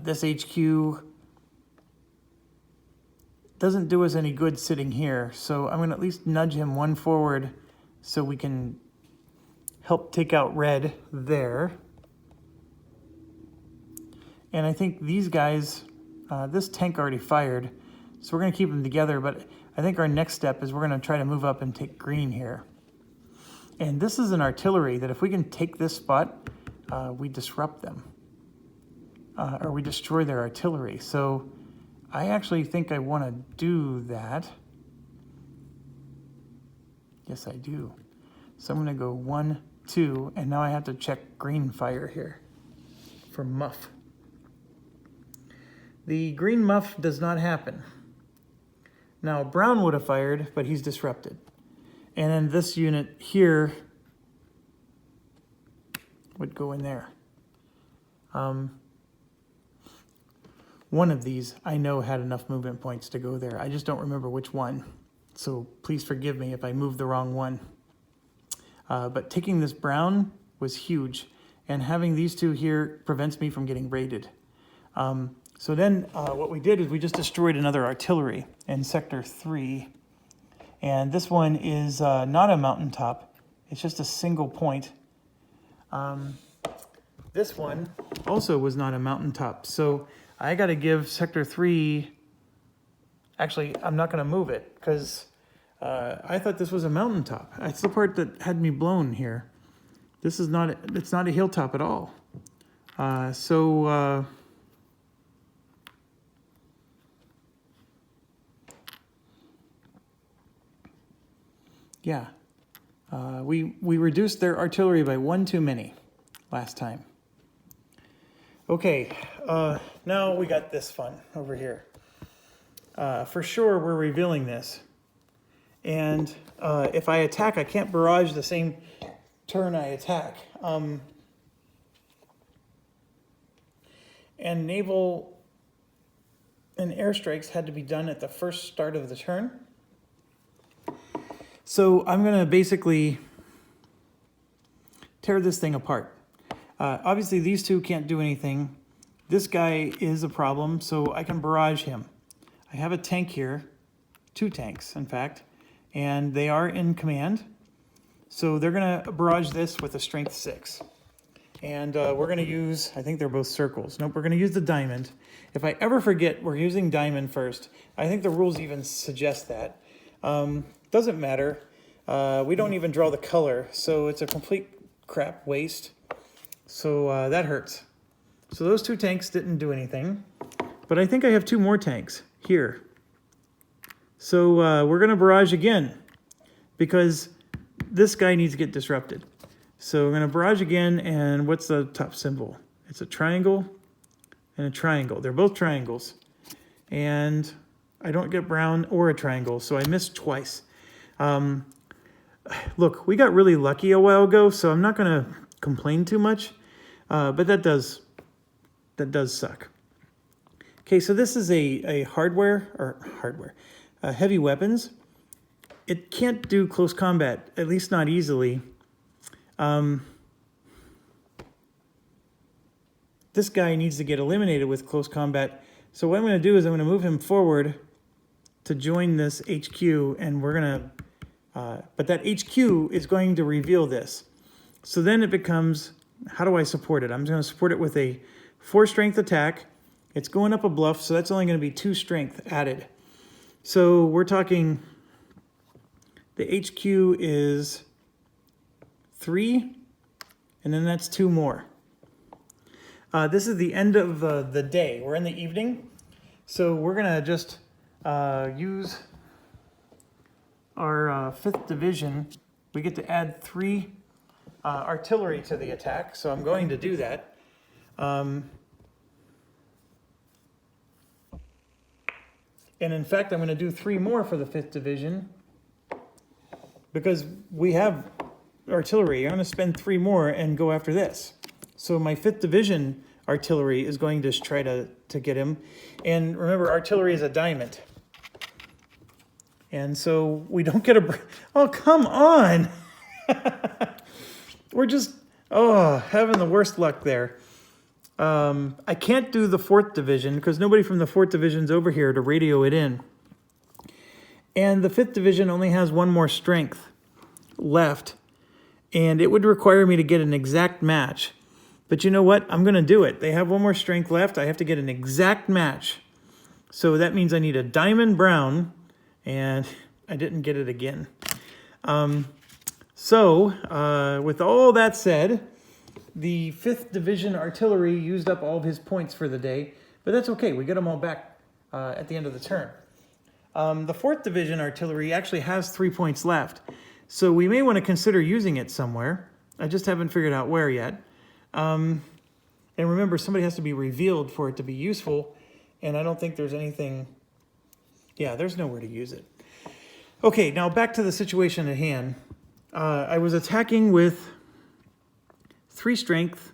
This HQ doesn't do us any good sitting here. So I'm going to at least nudge him one forward so we can help take out red there. And I think these guys, this tank already fired, so we're going to keep them together, but I think our next step is we're going to try to move up and take green here. And this is an artillery that if we can take this spot, we disrupt them. Or we destroy their artillery. So I actually think I want to do that. Yes, I do. So I'm going to go 1, 2, and now I have to check green fire here for muff. The green muff does not happen. Now, brown would have fired, but he's disrupted. And then this unit here would go in there. One of these I know had enough movement points to go there. I just don't remember which one. So please forgive me if I moved the wrong one. But taking this brown was huge. And having these two here prevents me from getting raided. So then what we did is we just destroyed another artillery in Sector 3. And this one is not a mountaintop. It's just a single point. This one also was not a mountaintop. So I got to give Sector 3... Actually, I'm not going to move it because I thought this was a mountaintop. That's the part that had me blown here. This is not... It's not a hilltop at all. Yeah, we reduced their artillery by 1 too many last time. Okay, now we got this fun over here. For sure, we're revealing this. And if I attack, I can't barrage the same turn I attack. And naval and airstrikes had to be done at the first start of the turn. So I'm going to basically tear this thing apart. Obviously, these two can't do anything. This guy is a problem, so I can barrage him. I have a tank here, 2 tanks, in fact, and they are in command. So they're going to barrage this with a strength 6. And we're going to use, I think they're both circles. Nope, we're going to use the diamond. If I ever forget, we're using diamond first. I think the rules even suggest that. Doesn't matter. We don't even draw the color, so it's a complete crap waste. So that hurts. So those 2 tanks didn't do anything. But I think I have 2 more tanks here. So we're going to barrage again because this guy needs to get disrupted. So we're going to barrage again, and what's the top symbol? It's a triangle and a triangle. They're both triangles. And I don't get brown or a triangle, so I missed twice. Look, we got really lucky a while ago, so I'm not going to complain too much, but that does suck. Okay, so this is a heavy weapons. It can't do close combat, at least not easily. This guy needs to get eliminated with close combat. So what I'm going to do is I'm going to move him forward to join this HQ, and we're going to, but that HQ is going to reveal this. So then it becomes how do I support it? I'm going to support it with a 4 strength attack. It's going up a bluff, so that's only going to be 2 strength added. So we're talking, the HQ is 3, and then that's 2 more. This is the end of the day. We're in the evening, so we're going to just use our 5th division. We get to add 3 artillery to the attack, so I'm going to do that. And in fact, I'm going to do 3 more for the 5th division because we have artillery. I'm going to spend 3 more and go after this. So my 5th division artillery is going to try to get him. And remember, artillery is a diamond. And so we don't get a... Oh, come on! We're just, having the worst luck there. I can't do the 4th division because nobody from the 4th division's over here to radio it in. And the 5th division only has 1 more strength left. And it would require me to get an exact match. But you know what? I'm going to do it. They have 1 more strength left. I have to get an exact match. So that means I need a diamond brown. And I didn't get it again. So with all that said, the 5th Division artillery used up all of his points for the day, but that's okay. We get them all back at the end of the turn. The 4th Division artillery actually has 3 points left, so we may want to consider using it somewhere. I just haven't figured out where yet. And remember, somebody has to be revealed for it to be useful, and I don't think there's anything... Yeah, there's nowhere to use it. Okay, now back to the situation at hand. I was attacking with 3 strength,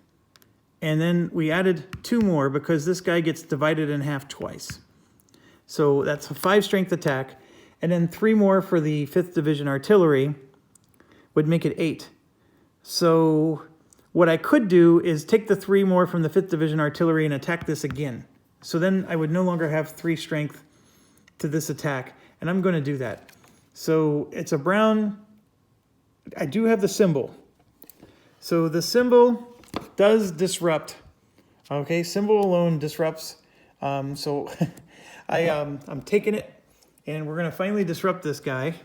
and then we added 2 more because this guy gets divided in half twice. So that's a 5 strength attack, and then 3 more for the 5th Division artillery would make it 8. So what I could do is take the 3 more from the 5th Division artillery and attack this again. So then I would no longer have 3 strength to this attack, and I'm going to do that. So it's a brown. I do have the symbol. So the symbol does disrupt. Okay, symbol alone disrupts. So I'm taking it, and we're going to finally disrupt this guy.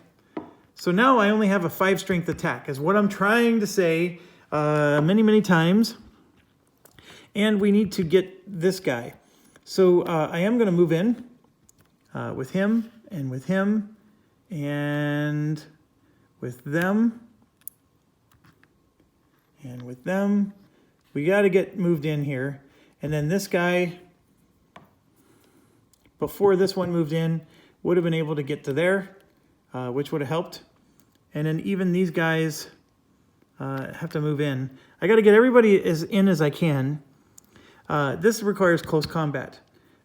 So now I only have a 5 strength attack, is what I'm trying to say many, many times. And we need to get this guy. So I am going to move in with him, and with him, and with them. And with them, we got to get moved in here. And then this guy, before this one moved in, would have been able to get to there, which would have helped. And then even these guys have to move in. I got to get everybody as in as I can. This requires close combat.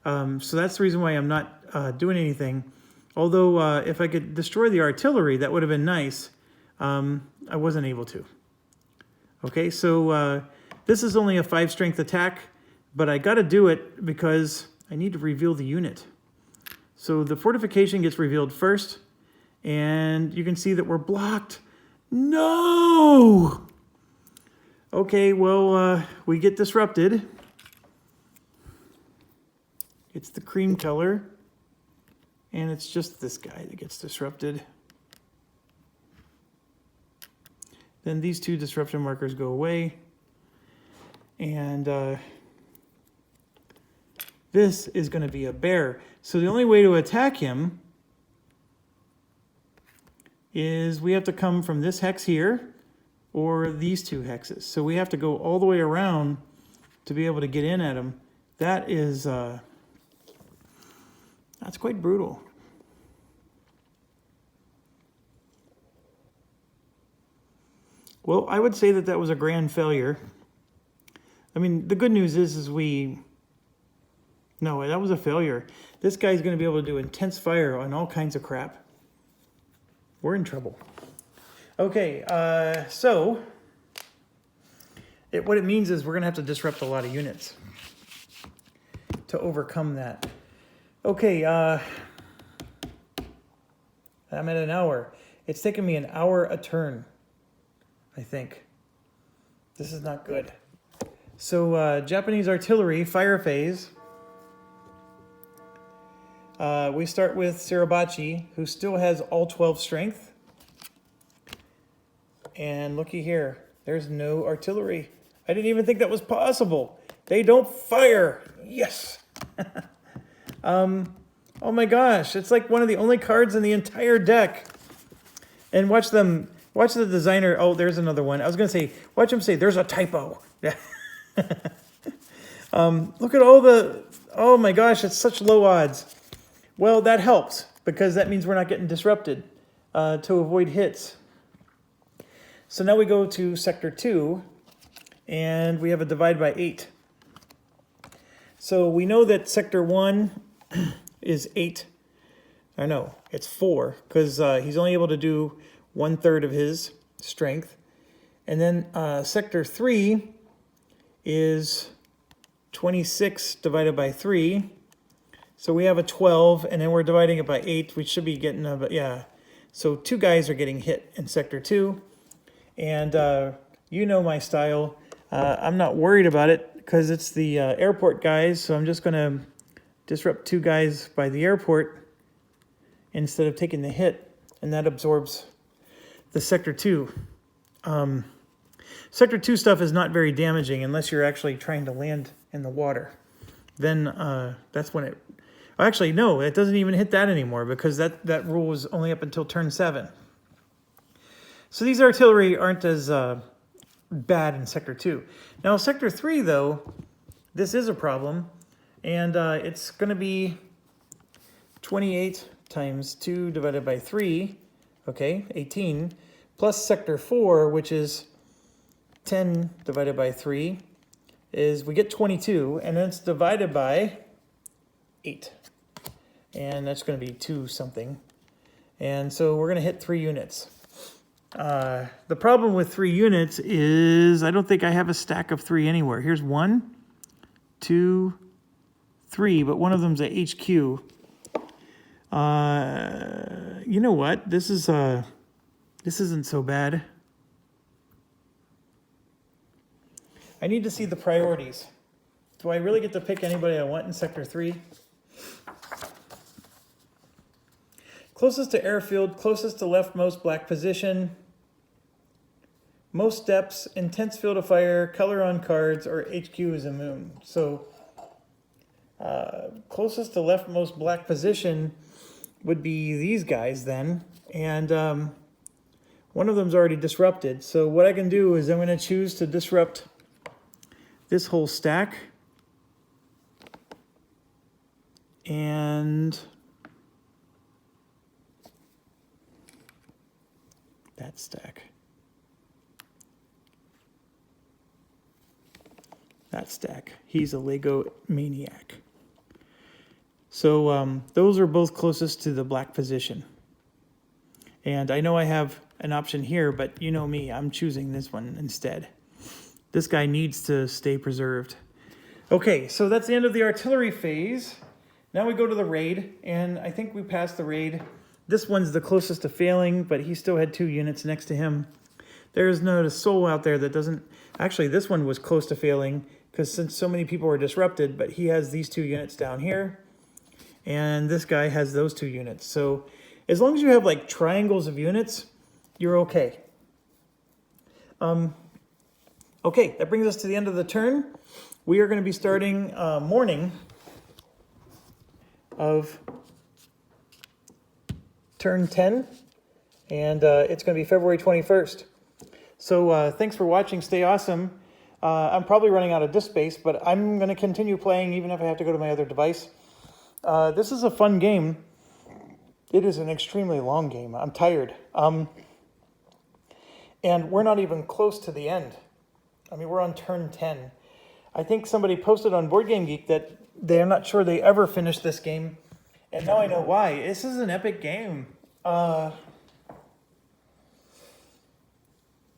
So that's the reason why I'm not doing anything. Although if I could destroy the artillery, that would have been nice. I wasn't able to. Okay, so this is only a 5 strength attack, but I got to do it because I need to reveal the unit. So the fortification gets revealed first, and you can see that we're blocked. No! Okay, well, we get disrupted. It's the cream color, and it's just this guy that gets disrupted. Then these 2 disruption markers go away. And this is going to be a bear. So the only way to attack him is we have to come from this hex here or these 2 hexes. So we have to go all the way around to be able to get in at him. That is, that's quite brutal. Well, I would say that that was a grand failure. I mean, the good news is no, that was a failure. This guy's going to be able to do intense fire on all kinds of crap. We're in trouble. Okay, so what it means is we're going to have to disrupt a lot of units to overcome that. Okay, I'm at an hour. It's taken me an hour a turn, I think. This is not good. So Japanese artillery, fire phase. We start with Suribachi, who still has all 12 strength. And looky here, there's no artillery. I didn't even think that was possible. They don't fire. Yes. Oh my gosh, it's like one of the only cards in the entire deck. And watch the designer. Oh, there's another one. I was going to say, watch him say, there's a typo. Look at all the, oh my gosh, it's such low odds. Well, that helps because that means we're not getting disrupted to avoid hits. So now we go to Sector 2, and we have a divide by 8. So we know that Sector 1 is 8. I know, it's 4, because he's only able to do 1/3 of his strength. And then Sector 3 is 26 divided by 3. So we have a 12, and then we're dividing it by 8. We should be getting a, yeah. So 2 guys are getting hit in Sector 2. And you know my style. I'm not worried about it because it's the airport guys. So I'm just going to disrupt 2 guys by the airport instead of taking the hit. And that absorbs the Sector 2. Sector 2 stuff is not very damaging unless you're actually trying to land in the water. Then that's when it... Actually, no, it doesn't even hit that anymore because that rule was only up until turn 7. So these artillery aren't as bad in Sector 2. Now, Sector 3, though, this is a problem. And it's going to be 28 times 2 divided by 3. Okay, 18. Plus Sector 4, which is 10 divided by 3, is we get 22. And then it's divided by 8. And that's going to be 2 something. And so we're going to hit 3 units. The problem with 3 units is I don't think I have a stack of 3 anywhere. Here's 1, 2, 3, but one of them's a HQ. You know what? This isn't so bad. I need to see the priorities. Do I really get to pick anybody I want in Sector 3? Closest to airfield, closest to leftmost black position, most steps, intense field of fire, color on cards, or HQ is immune. So closest to leftmost black position would be these guys then. And one of them's already disrupted. So what I can do is I'm going to choose to disrupt this whole stack. And that stack. That stack. He's a Lego maniac. So those are both closest to the black position. And I know I have an option here, but you know me, I'm choosing this one instead. This guy needs to stay preserved. Okay, so that's the end of the artillery phase. Now we go to the raid, and I think we passed the raid. This one's the closest to failing, but he still had 2 units next to him. There's not a soul out there that doesn't... Actually, this one was close to failing, because since so many people were disrupted, but he has these 2 units down here, and this guy has those 2 units. So as long as you have like triangles of units, you're okay. Okay, that brings us to the end of the turn. We are going to be starting morning of turn 10, and it's going to be February 21st. So thanks for watching. Stay awesome. I'm probably running out of disk space, but I'm going to continue playing even if I have to go to my other device. This is a fun game. It is an extremely long game. I'm tired. And we're not even close to the end. I mean, we're on turn 10. I think somebody posted on Board Game Geek that they're not sure they ever finished this game. And now I know why. This is an epic game.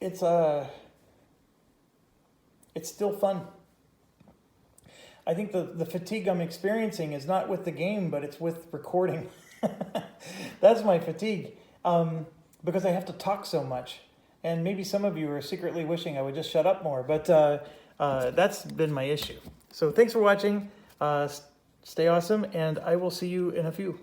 It's still fun. I think the fatigue I'm experiencing is not with the game, but it's with recording. That's my fatigue, because I have to talk so much. And maybe some of you are secretly wishing I would just shut up more. But That's been my issue. So thanks for watching. Stay awesome, and I will see you in a few.